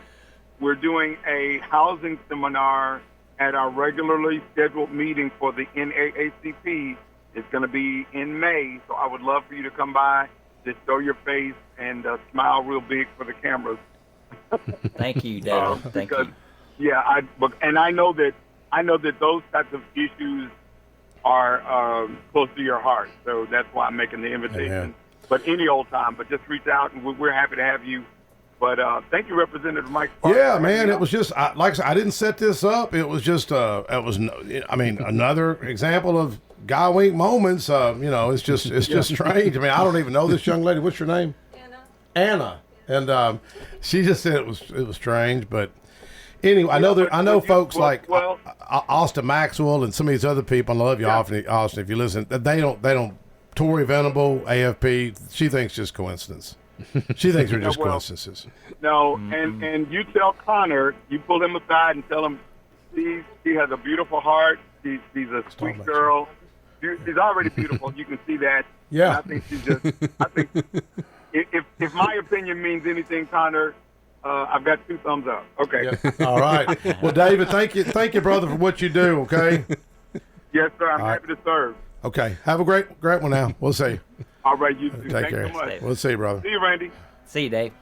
we're doing a housing seminar at our regularly scheduled meeting for the NAACP. It's going to be in May, so I would love for you to come by, just show your face, and smile real big for the cameras. Thank you, David. Thank you. Yeah, I know that those types of issues are close to your heart, so that's why I'm making the invitation. Amen. But any old time, but just reach out, and we're happy to have you. But thank you, Representative Mike Sparks. Yeah, man, it was just like I said, I didn't set this up. It was just another example of guy wink moments. It's just strange. I mean, I don't even know this young lady. What's your name? Anna, and she just said it was strange, but anyway, I know folks like Austin Maxwell and some of these other people. I love you, Austin. If you listen, they don't. Tori Venable, AFP. She thinks just coincidence. She thinks they're just coincidences. No, and you tell Connor, you pull him aside and tell him she has a beautiful heart. She's a sweet girl. She's already beautiful. You can see that. Yeah. And I think she's just. I think if my opinion means anything, Connor, I've got 2 thumbs up. Okay. Yeah. All right. Well, David, thank you, brother, for what you do. Okay. Yes, sir. I'm happy to serve. Okay. Have a great one now. We'll see. All right, you too. Take Thanks care. so much. We'll see, brother. See you, Randy. See you, Dave.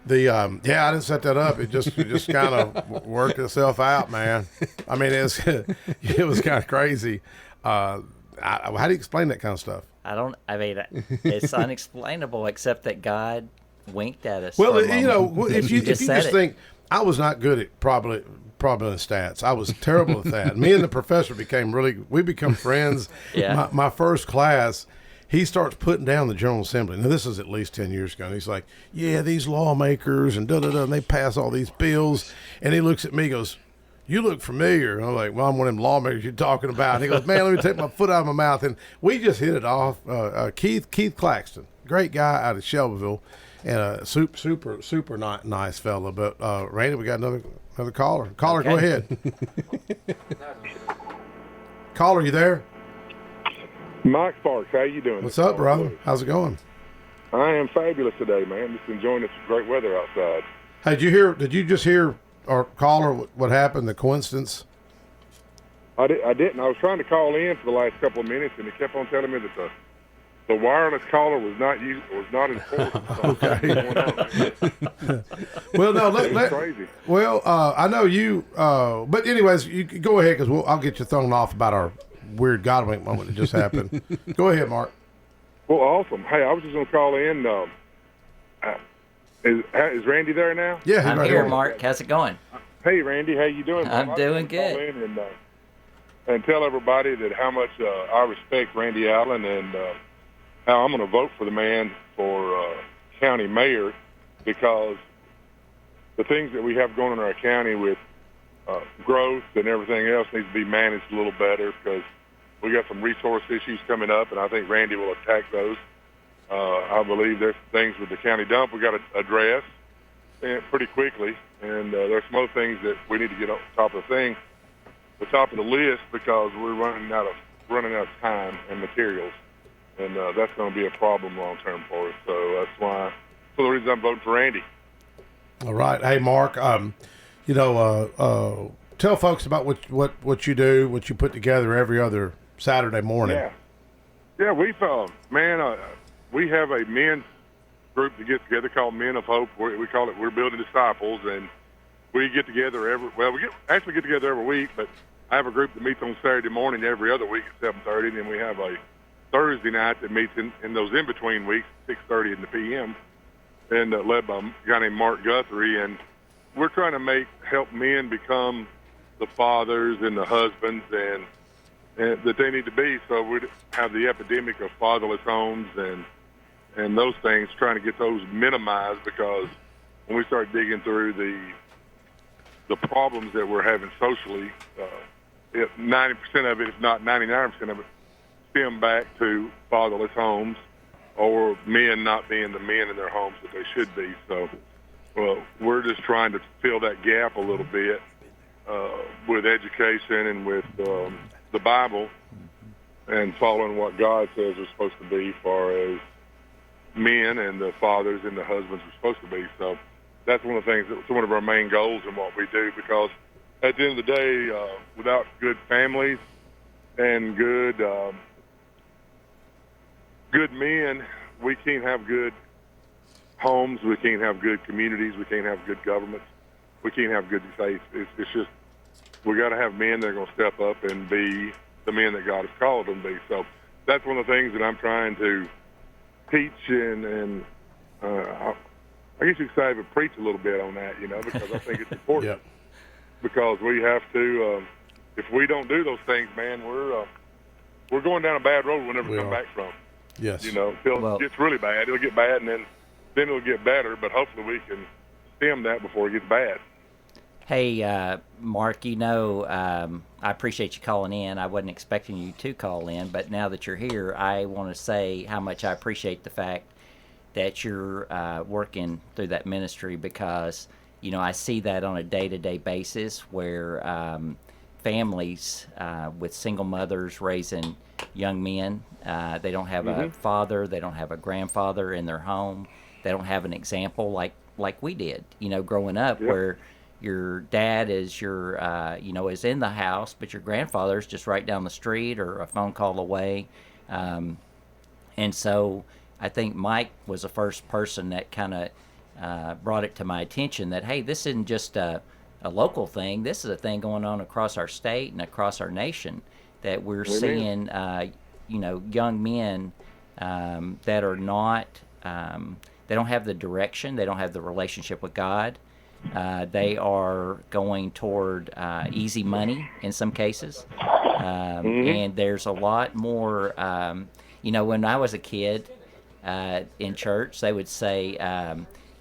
I didn't set that up. It just kind of worked itself out, man. I mean, it was kind of crazy. How do you explain that kind of stuff? I mean, it's unexplainable except that God winked at us. Well, for a if you just it. think, I was not good at probability stats. I was terrible at that. Me and the professor we become friends. Yeah. My first class, he starts putting down the General Assembly. Now, this is at least 10 years ago. And he's like, yeah, these lawmakers and da-da-da, and they pass all these bills. And he looks at me and goes, you look familiar. And I'm like, well, I'm one of them lawmakers you're talking about. And he goes, man, let me take my foot out of my mouth. And we just hit it off. Keith Claxton, great guy out of Shelbyville, and a super nice fella. But Randy, we got another caller. Caller, Go ahead. Caller, you there? Mike Sparks, how you doing? What's up, brother? How's it going? I am fabulous today, man. Just enjoying this great weather outside. Hey, did you just hear our caller what happened, the coincidence? I didn't. I was trying to call in for the last couple of minutes, and he kept on telling me that the wireless caller was not important. Okay. Well, no, crazy. Well, I know you, but anyways, you go ahead because I'll get you thrown off about our weird God wink moment that just happened. Go ahead, Mark. Well, awesome. Hey, I was just going to call in. Is Randy there now? Yeah, I'm here, Mark. How's it going? Hey, Randy, how you doing? I'm doing good. Call in and tell everybody that how much I respect Randy Allen and how I'm going to vote for the man for county mayor, because the things that we have going on in our county with growth and everything else needs to be managed a little better, because we got some resource issues coming up, and I think Randy will attack those. I believe there's things with the county dump we got to address pretty quickly, and there's some other things that we need to get on top of the top of the list, because we're running out of time and materials, and that's going to be a problem long term for us. So that's why, for the reason I'm voting for Randy. All right, hey Mark, tell folks about what you do, what you put together every other Saturday morning. Yeah, we have a men's group that gets together called Men of Hope. We call it We're Building Disciples, and we get together we get together every week, but I have a group that meets on Saturday morning every other week at 7:30, and then we have a Thursday night that meets in those in-between weeks, 6:30 in the p.m., and led by a guy named Mark Guthrie, and we're trying to help men become the fathers and the husbands and that they need to be. So we have the epidemic of fatherless homes and those things, trying to get those minimized, because when we start digging through the problems that we're having socially, 90% of it, if not 99% of it, stem back to fatherless homes or men not being the men in their homes that they should be. So, we're just trying to fill that gap a little bit with education and with the Bible, and following what God says we're supposed to be, as far as men and the fathers and the husbands we're supposed to be. So that's one of the things, that's one of our main goals in what we do, because at the end of the day, without good families and good men, we can't have good homes, we can't have good communities, we can't have good governments, we can't have good states. It's just, we got to have men that are going to step up and be the men that God has called them to be. So that's one of the things that I'm trying to teach, and I guess you could say I would preach a little bit on that, because I think it's important. Because we have to, if we don't do those things, man, we're going down a bad road we'll never come back from. Yes. Until it gets really bad, it'll get bad, and then then it'll get better. But hopefully we can stem that before it gets bad. Hey, Mark, I appreciate you calling in. I wasn't expecting you to call in, but now that you're here, I want to say how much I appreciate the fact that you're working through that ministry, because, I see that on a day-to-day basis where families with single mothers raising young men, they don't have a father, they don't have a grandfather in their home, they don't have an example like we did, growing up, where your dad is is in the house, but your grandfather's just right down the street or a phone call away. And so I think Mike was the first person that kind of brought it to my attention that, hey, this isn't just a local thing. This is a thing going on across our state and across our nation, that we're seeing, young men that are not, they don't have the direction, they don't have the relationship with God. They are going toward easy money in some cases. And there's a lot more, when I was a kid in church, they would say,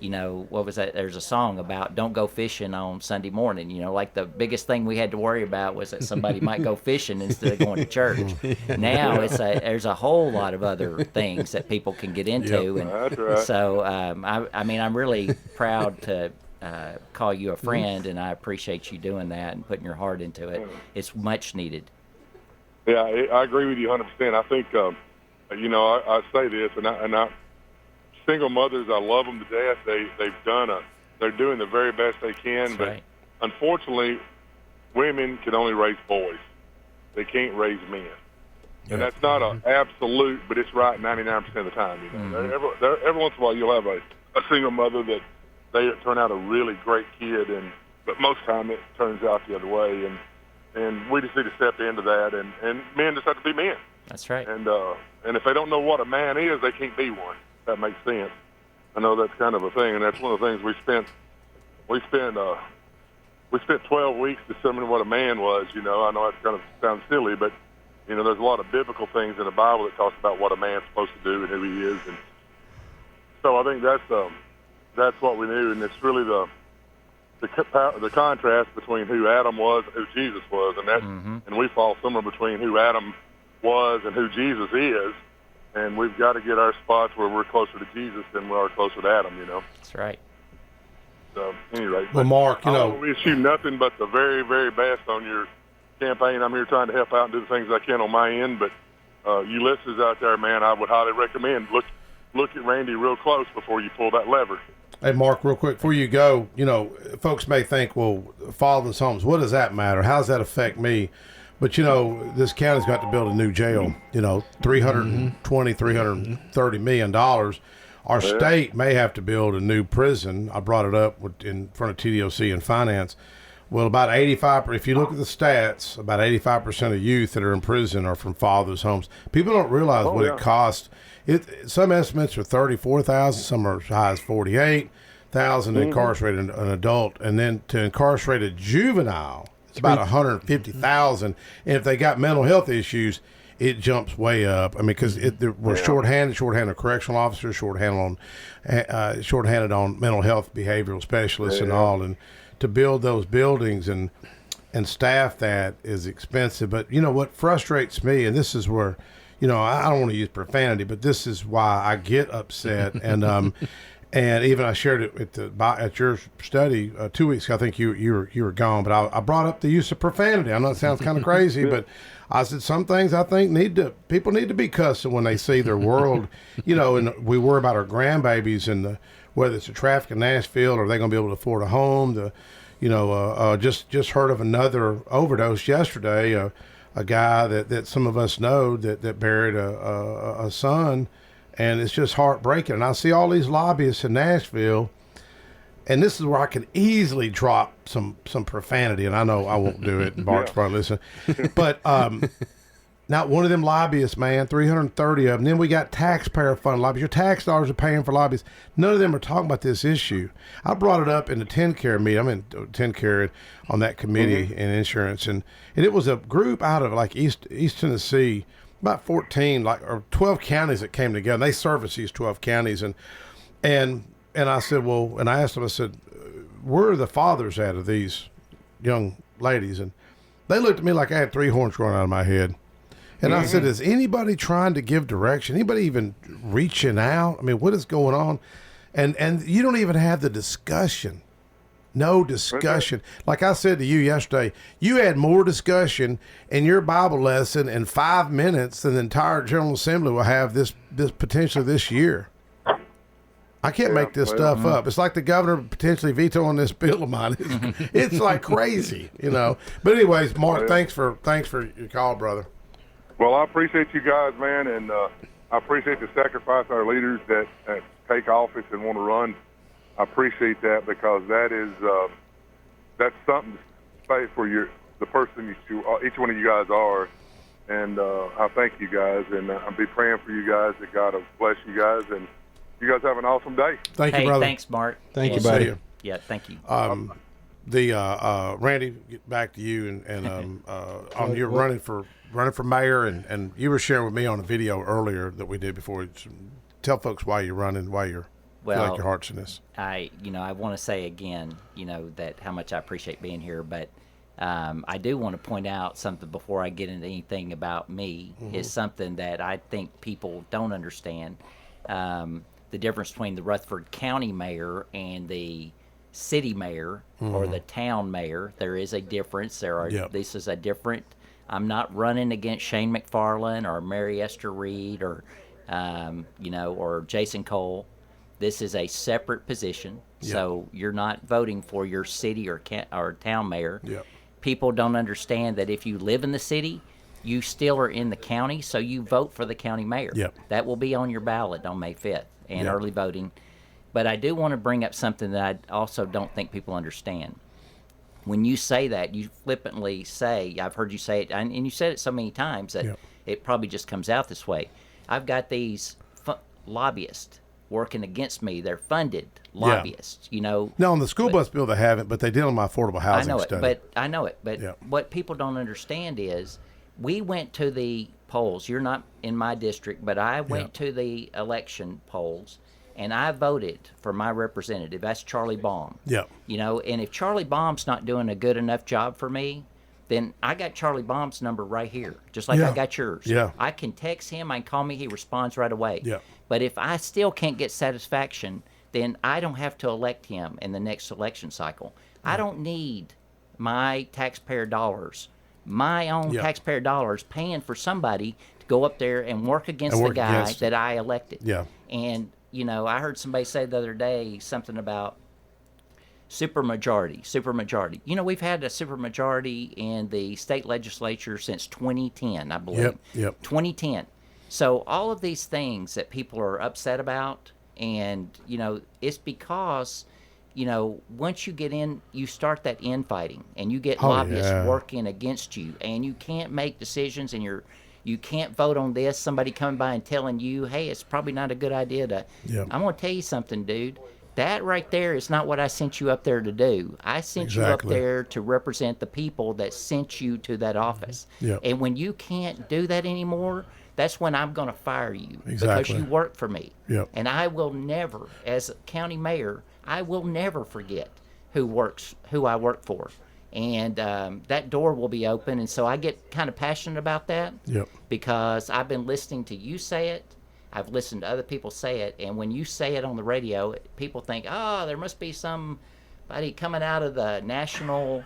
what was that? There's a song about don't go fishing on Sunday morning. Like the biggest thing we had to worry about was that somebody might go fishing instead of going to church. Now there's a whole lot of other things that people can get into. Yep, that's right. So, I'm really proud to call you a friend, and I appreciate you doing that and putting your heart into it. It's much needed. Yeah, I agree with you 100%. I think, I say this, and I single mothers, I love them to death. They're doing the very best they can. That's but right. Unfortunately, women can only raise boys. They can't raise men. Yeah. And that's not an absolute, but it's right 99% of the time. Every once in a while you'll have a single mother that they turn out a really great kid, but most of the time it turns out the other way. And we just need to step into that, and men just have to be men. That's right. And if they don't know what a man is, they can't be one. That makes sense. I know that's kind of a thing, and that's one of the things we spent 12 weeks determining what a man was. I know that kind of sounds silly, but there's a lot of biblical things in the Bible that talks about what a man's supposed to do and who he is, and so I think that's what we knew, and it's really the contrast between who Adam was and who Jesus was, and we fall somewhere between who Adam was and who Jesus is. And we've got to get our spots where we're closer to Jesus than we are closer to Adam, That's right. So, anyway. Well, Mark, I wish you nothing but the very, very best on your campaign. I'm here trying to help out and do the things I can on my end. But you listeners out there, man, I would highly recommend look at Randy real close before you pull that lever. Hey, Mark, real quick, before you go, folks may think, well, fatherless homes, what does that matter? How does that affect me? But, this county's got to build a new jail, $320, $330 million. Our state may have to build a new prison. I brought it up in front of TDOC and finance. Well, about 85%, if you look at the stats, about 85% of youth that are in prison are from fatherless homes. People don't realize what it costs. Some estimates are $34,000, some are as high as $48,000 to incarcerate an adult. And then to incarcerate a juvenile, it's about $150,000, and if they got mental health issues, it jumps way up. I mean, because we're shorthanded correctional officers, shorthanded on mental health behavioral specialists and all, and to build those buildings and staff that is expensive. But what frustrates me, and this is where, I don't want to use profanity, but this is why I get upset, and and even I shared it at your study 2 weeks ago. I think you were gone, but I brought up the use of profanity. I know it sounds kind of crazy, but I said some things I think people need to be cussing when they see their world, and we worry about our grandbabies and whether it's a traffic in Nashville or are they going to be able to afford a home. Just heard of another overdose yesterday. A guy that some of us know that buried a son. And it's just heartbreaking. And I see all these lobbyists in Nashville, and this is where I could easily drop some profanity. And I know I won't do it. Mark's probably listening. But not one of them lobbyists, man, 330 of them. Then we got taxpayer fund lobbyists. Your tax dollars are paying for lobbyists. None of them are talking about this issue. I brought it up in the TennCare meeting. I'm in TennCare on that committee in insurance. And it was a group out of like East Tennessee, about 14, or 12 counties that came together. They service these 12 counties, and And I said, well, and I asked them, I said, where are the fathers at of these young ladies? And they looked at me like I had 3 horns growing out of my head. And I said, is anybody trying to give direction? Anybody even reaching out? I mean, what is going on? And you don't even have the discussion. No discussion. Like I said to you yesterday, you had more discussion in your Bible lesson in 5 minutes than the entire General Assembly will have this potentially this year. I can't make this stuff up. It's like the governor potentially vetoing this bill of mine. It's like crazy, you know. But anyways, Mark, thanks for your call, brother. Well, I appreciate you guys, man, and I appreciate the sacrifice of our leaders that take office and want to run. I appreciate that because that's something to say for the person each one of you guys are. And I thank you guys, and I'll be praying for you guys that God will bless you guys, and you guys have an awesome day. Thank you, brother. Thanks, Mark. Thank you, buddy. Yeah, thank you. Randy, get back to you and on your running for mayor, and you were sharing with me on a video earlier that we did before. Tell folks why you're running, why you're feel like your heart's in this. I want to say again, that how much I appreciate being here, but I do want to point out something before I get into anything about me. Is something that I think people don't understand. The difference between the Rutherford County mayor and the city mayor or the town mayor. There is a difference. This is a different. I'm not running against Shane McFarland or Mary Esther Reed or or Jason Cole. This is a separate position. So you're not voting for your city or town mayor. People don't understand that if you live in the city, you still are in the county, so you vote for the county mayor. That will be on your ballot on May 5th and early voting. But I do want to bring up something that I also don't think people understand. When you say that, you flippantly say, I've heard you say it, and you said it so many times that it probably just comes out this way. I've got these lobbyists working against me. They're funded lobbyists, No, on the school bus bill they haven't, but they did on my affordable housing study. I know it. But what people don't understand is we went to the polls. You're not in my district, but I went to the election polls, and I voted for my representative. That's Charlie Baum. And if Charlie Baum's not doing a good enough job for me, then I got Charlie Baum's number right here, just like I got yours. I can text him, I can call me, he responds right away. But if I still can't get satisfaction, then I don't have to elect him in the next election cycle. I don't need my taxpayer dollars, my own taxpayer dollars, paying for somebody to go up there and work against the guy that I elected. And, I heard somebody say the other day something about supermajority. We've had a supermajority in the state legislature since 2010, I believe. 2010. So all of these things that people are upset about, and, it's because, once you get in, you start that infighting, and you get lobbyists working against you, and you can't make decisions, and you can't vote on this. Somebody coming by and telling you, hey, it's probably not a good idea to. I'm going to tell you something, dude. That right there is not what I sent you up there to do. I sent you up there to represent the people that sent you to that office. And when you can't do that anymore, that's when I'm going to fire you because you work for me. And I will never, as county mayor, I will never forget who I work for. And that door will be open. And so I get kind of passionate about that because I've been listening to you say it. I've listened to other people say it. And when you say it on the radio, people think, oh, there must be somebody coming out of the national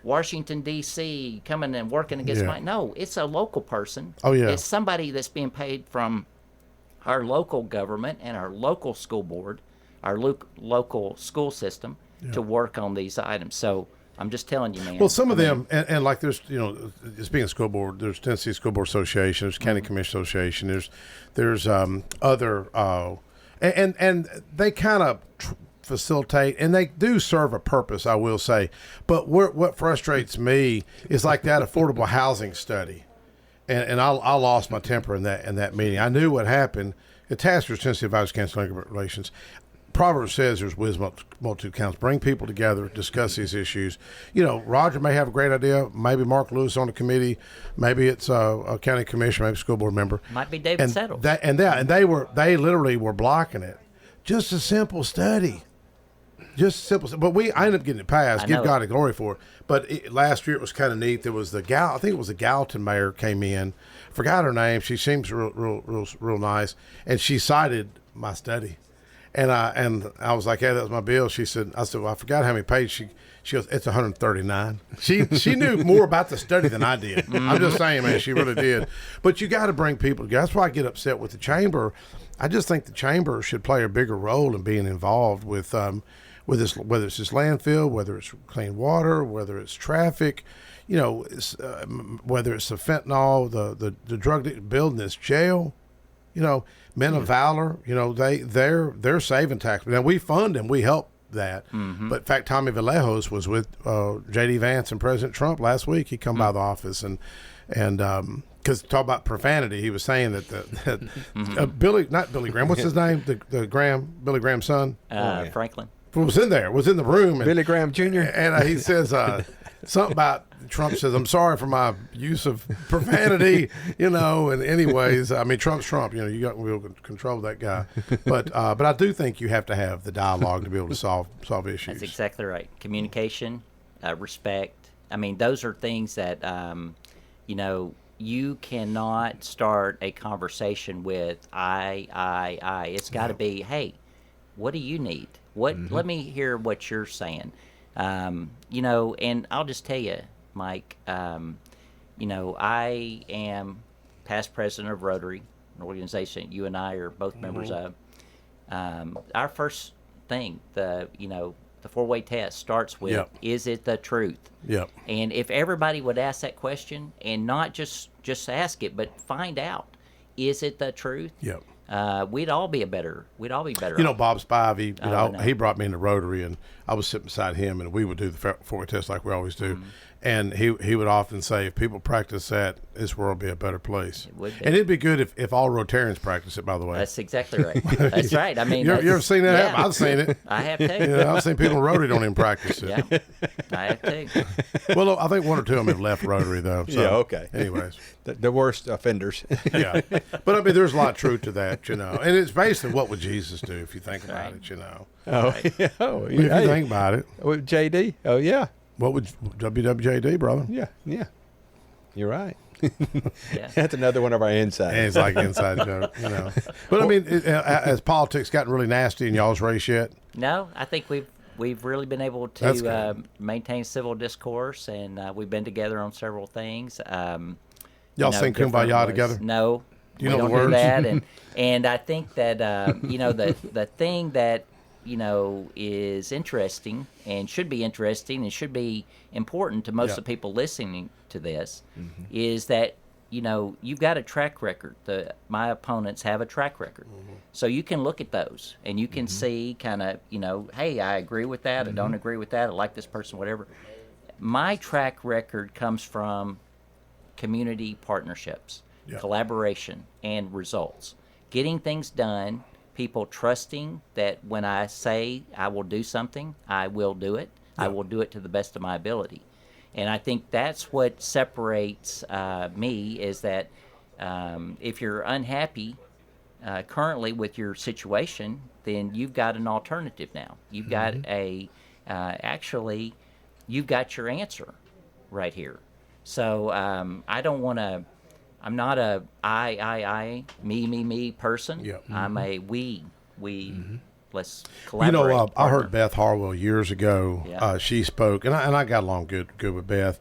Washington, D.C., coming and working against mine. No, it's a local person. It's somebody that's being paid from our local government and our local school board, our local school system to work on these items. So I'm just telling you, man. Well, some of them, and like there's, it's being a school board, there's Tennessee School Board Association, there's County Commission Association, there's other, and they kind of facilitate, and they do serve a purpose, I will say. But what frustrates me is like that affordable housing study, and I lost my temper in that meeting. I knew what happened. The task force Tennessee Advisory Council on Labor Relations. Proverbs says there's wisdom multitude counts. Bring people together, discuss these issues. Roger may have a great idea. Maybe Mark Lewis on the committee. Maybe it's a county commissioner, maybe a school board member. Might be David Settle. They literally were blocking it. just a simple study. Just simple, but I ended up getting it passed. Give God the glory for it. But last year it was kind of neat. There was I think it was the Gallatin mayor came in. Forgot her name. She seems real nice, and she cited my study, and I was like, "Hey, that's my bill." I said, "Well, I forgot how many pages." She goes, "It's 139." She knew more about the study than I did. I'm just saying, man, she really did. But you got to bring people together. That's why I get upset with the chamber. I just think the chamber should play a bigger role in being involved with this, whether it's this landfill, whether it's clean water, whether it's traffic, whether it's the fentanyl, the drug building this jail, men of valor, they're saving tax. Now we fund them, we help that. But in fact, Tommy Vallejos was with J.D. Vance and President Trump last week. He come by the office and because talk about profanity, he was saying that not Billy Graham, what's his name? Billy Graham's son, Franklin. Was in the room. Billy Graham Jr. And he says something about, Trump says, "I'm sorry for my use of profanity," and anyways, I mean, Trump's Trump, we'll control that guy. But I do think you have to have the dialogue to be able to solve issues. That's exactly right. Communication, respect. I mean, those are things that, you cannot start a conversation with I. It's got to be, hey, what do you need? Let me hear what you're saying. And I'll just tell you, Mike, I am past president of Rotary, an organization you and I are both members of. Our first thing, the four-way test starts with, is it the truth? Yep. And if everybody would ask that question and not just ask it, but find out, is it the truth? Yep. We'd all be better. Bob Spivey, he brought me into Rotary, and I was sitting beside him, and we would do the four-way test like we always do. And he would often say, if people practice that, this world would be a better place. It would be. And it'd be good if all Rotarians practice it, by the way. That's exactly right. That's right. I mean, you ever seen that happen? I've seen it. I have too. I've seen people in Rotary don't even practice it. Yeah, I have too. Well, I think one or two of them have left Rotary, though. So, yeah, okay. Anyways. The worst offenders. Yeah. But, I mean, there's a lot of truth to that, And it's basically, what would Jesus do if you think about it, Oh, yeah. If you think about it. With JD? Oh, yeah. What would WWJD, brother? Yeah. You're right. That's another one of our insides. And it's like inside joke, But I mean, has politics gotten really nasty in y'all's race yet? No, I think we've really been able to maintain civil discourse, and we've been together on several things. Y'all sing Kumbaya together? No, do you know don't the words? Do that. And I think that the thing that is interesting and should be interesting and should be important to most of the people listening to this is that you've got a track record. My opponents have a track record, so you can look at those and you can see kind of hey, I agree with that, I don't agree with that, I like this person, whatever. My track record comes from community partnerships, collaboration, and results, getting things done. People trusting that when I say I will do something, I will do it. I will do it to the best of my ability. And I think that's what separates me is that if you're unhappy currently with your situation, then you've got an alternative now. You've got you've got your answer right here. So I don't want to... I'm not a I, me person. Yep. I'm a we. Let's collaborate. I heard Beth Harwell years ago. She spoke, and I got along good with Beth.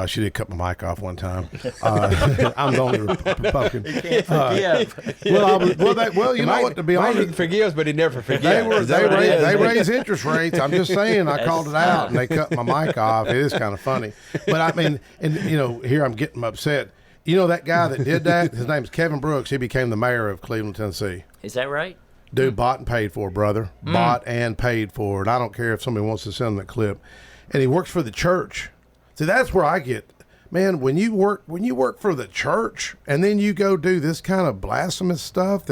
She did cut my mic off one time. I'm the only Republican. He can't forgive. You know what? To be honest, he forgives, but he never forgives. They raise interest rates. I'm just saying. I called it out, and they cut my mic off. It is kind of funny, but I mean, and here I'm getting upset. That guy that did that, his name's Kevin Brooks. He became the mayor of Cleveland, Tennessee. Is that right? Dude, bought and paid for, brother. Bought and paid for. And I don't care if somebody wants to send him that clip. And he works for the church. See, that's where I get, man, when you work for the church and then you go do this kind of blasphemous stuff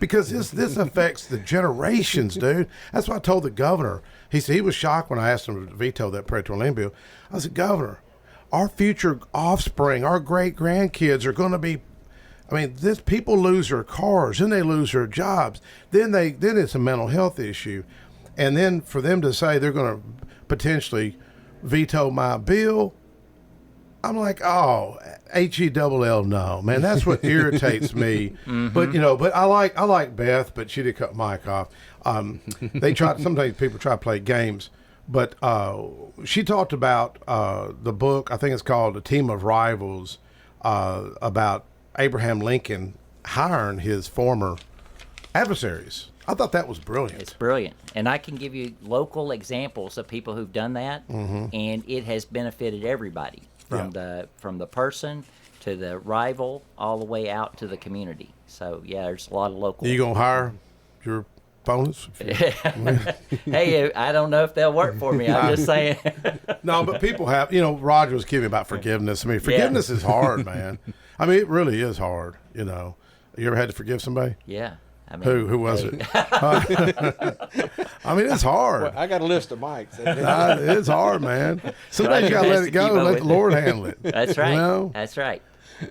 because this affects the generations, dude. That's what I told the governor. He said he was shocked when I asked him to veto that predatory land bill. I said, Governor, our future offspring, our great grandkids are going to be I mean, this people lose their cars, then they lose their jobs, then it's a mental health issue, and then for them to say they're going to potentially veto my bill, I'm like, oh, HELL, no, man, that's what irritates me. But but I like Beth, but she did cut Mike off. Sometimes people try to play games, but she talked about the book. I think it's called A Team of Rivals, about Abraham Lincoln hiring his former adversaries. I thought that was brilliant. It's brilliant. And I can give you local examples of people who've done that, and it has benefited everybody, from the person to the rival all the way out to the community. So, yeah, there's a lot of local. Are you going to hire your opponents? Hey, I don't know if they'll work for me. I'm just saying. No, but people have, Roger was kidding about forgiveness. I mean, forgiveness is hard, man. I mean, it really is hard, You ever had to forgive somebody? Yeah. I mean, who was it? I mean, it's hard. Well, I got a list of mics. It's hard, man. Sometimes you got to let it go and let the Lord handle it. That's right. That's right.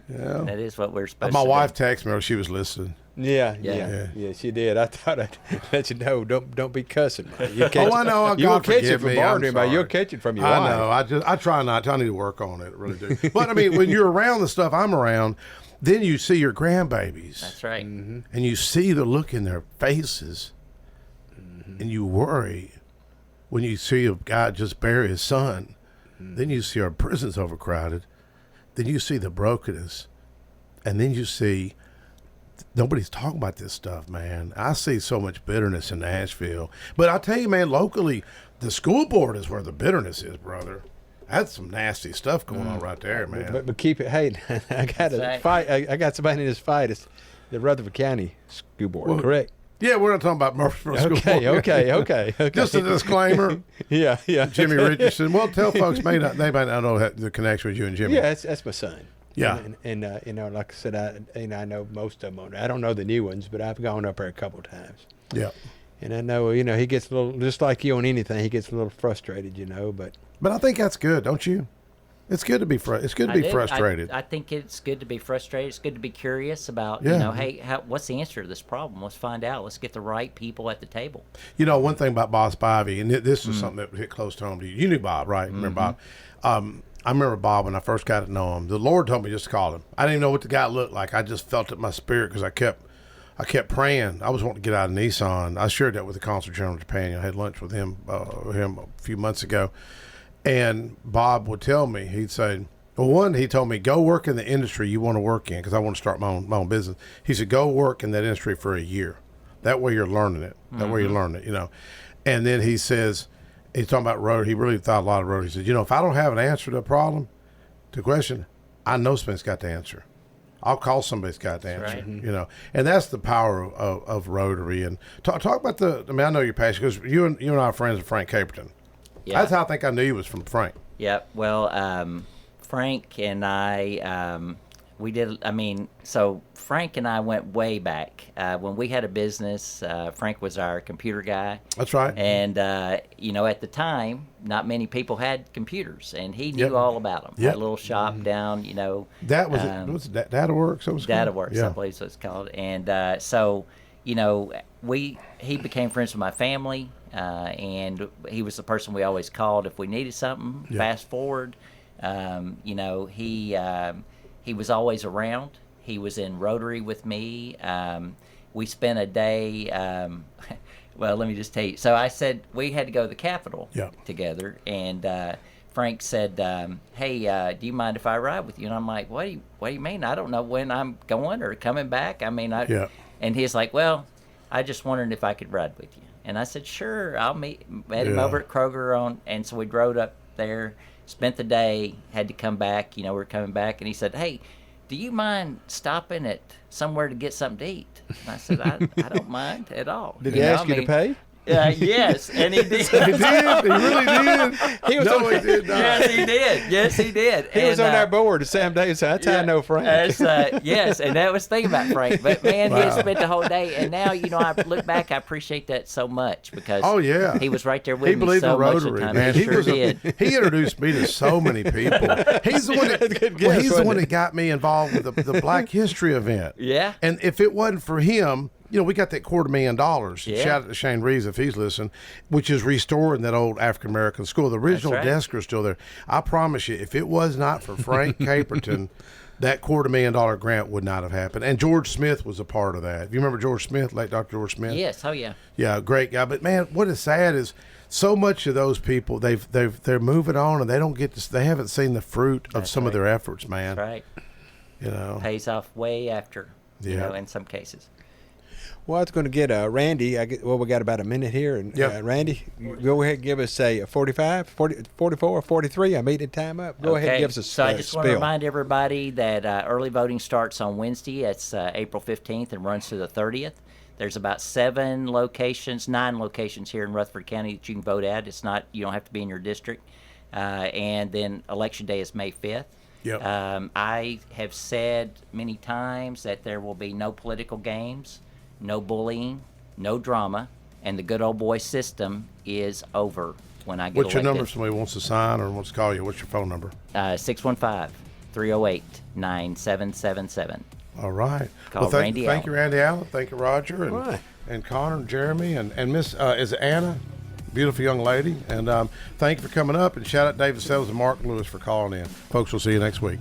Yeah. That is what we're supposed to do. My wife do. texted me, she was listening. Yeah, she did. I thought I'd let you know. Don't be cussing. You I know. You'll catch it from Barney, but you'll catch it from your wife. I know. I try not to. I need to work on it. I really do. But I mean, when you're around the stuff I'm around, then you see your grandbabies. That's right. And you see the look in their faces, and you worry when you see a guy just bury his son. Then you see our prisons overcrowded. Then you see the brokenness, and then you see nobody's talking about this stuff, man. I see so much bitterness in Nashville. But I tell you, man, locally, the school board is where the bitterness is, brother. That's some nasty stuff going on right there, man. But keep it. Hey, I got a fight. I got somebody in this fight. It's the Rutherford County School Board, correct? Yeah, we're not talking about Murfreesboro School Board. Okay. Just a disclaimer. Yeah. Jimmy Richardson. Well, tell folks they might not know the connection with you and Jimmy. Yeah, that's my son. Yeah. And like I said, I know most of them. I don't know the new ones, but I've gone up there a couple of times. Yeah. And I know, he gets a little, just like you on anything, he gets a little frustrated, But I think that's good, don't you? It's good to be frustrated. I think it's good to be frustrated. It's good to be curious about, hey, what's the answer to this problem? Let's find out. Let's get the right people at the table. One thing about Bob Spivey, and this is something that hit close to home to you. You knew Bob, right? Remember Bob? I remember Bob when I first got to know him. The Lord told me just to call him. I didn't even know what the guy looked like. I just felt it in my spirit because I kept praying. I was wanting to get out of Nissan. I shared that with the Consul General of Japan. I had lunch with him a few months ago. And Bob would tell me, he'd say, he told me, go work in the industry you want to work in, because I want to start my own business. He said, go work in that industry for a year. That way you're learning it. That way you're learning it, And then he says, he's talking about road. He really thought a lot of road. He said, if I don't have an answer to a problem, to a question, I know somebody's got the answer. I'll call somebody's got the answer, right. And that's the power of Rotary. And talk about I know you're passionate, because you and I are friends with Frank Caperton. Yeah. That's how I think I knew you was from Frank. Yeah, well, Frank and I, so Frank and I went way back. When we had a business, Frank was our computer guy. That's right. And, at the time, not many people had computers, and he knew all about them. Had a little shop down, That was it. Was it DataWorks? DataWorks, I believe what it's called. And so, he became friends with my family. And he was the person we always called if we needed something. Yeah. Fast forward, he was always around. He was in Rotary with me. We spent a day. Well, let me just tell you. So I said we had to go to the Capitol together, and Frank said, "Hey, do you mind if I ride with you?" And I'm like, "What do you mean? I don't know when I'm going or coming back. I mean, And he's like, "Well, I just wondered if I could ride with you." And I said, sure, I'll met him over at Kroger and so we rode up there, spent the day, had to come back, we're coming back, and he said, hey, do you mind stopping at somewhere to get something to eat? And I said, I don't mind at all. Did he ask you to pay? Yes, and he did. He did. He really did. He was No, on, he did not. Yes, he did. Yes, he did. He was on our board. Sam Davis. That's how I know Frank. Yes, and that was the thing about Frank. But man, he had Wow. spent the whole day, and now I look back, I appreciate that so much because he was right there with He me believed so in much of Rotary, the time. man. He sure did. He introduced me to so many people. He's the one that, he's the one that got me involved with the Black History event. Yeah. And if it wasn't for him, we got that $250,000. Yeah. Shout out to Shane Reeves if he's listening, which is restoring that old African American school. The original That's right. desks are still there. I promise you, if it was not for Frank Caperton, that $250,000 grant would not have happened. And George Smith was a part of that. You remember George Smith, late Dr. George Smith? Yes. Oh yeah. Yeah, great guy. But man, what is sad is so much of those people they're moving on and they haven't seen the fruit of some of their efforts, man. That's right. Pays off way after. Yeah. In some cases. Well, I was going to get Randy. We got about a minute here. And Randy, go ahead and give us a 45, 40, 44, 43. I'm eating time up. Go ahead and give us a So I just want to spill. remind everybody that early voting starts on Wednesday. It's April 15th and runs to the 30th. There's about 9 locations here in Rutherford County that you can vote at. It's not, you don't have to be in your district. And then Election Day is May 5th. Yep. I have said many times that there will be no political games, no bullying, no drama, and the good old boy system is over when I get What's your elected. number if somebody wants to sign or wants to call you? What's your phone number? 615-308-9777. All right. Call thank Randy you, Allen. Randy Allen. Thank you, Roger, and Connor, and Jeremy, and Miss is it Anna, beautiful young lady. And thank you for coming up. And shout out David Sells and Mark Lewis for calling in. Folks, we'll see you next week.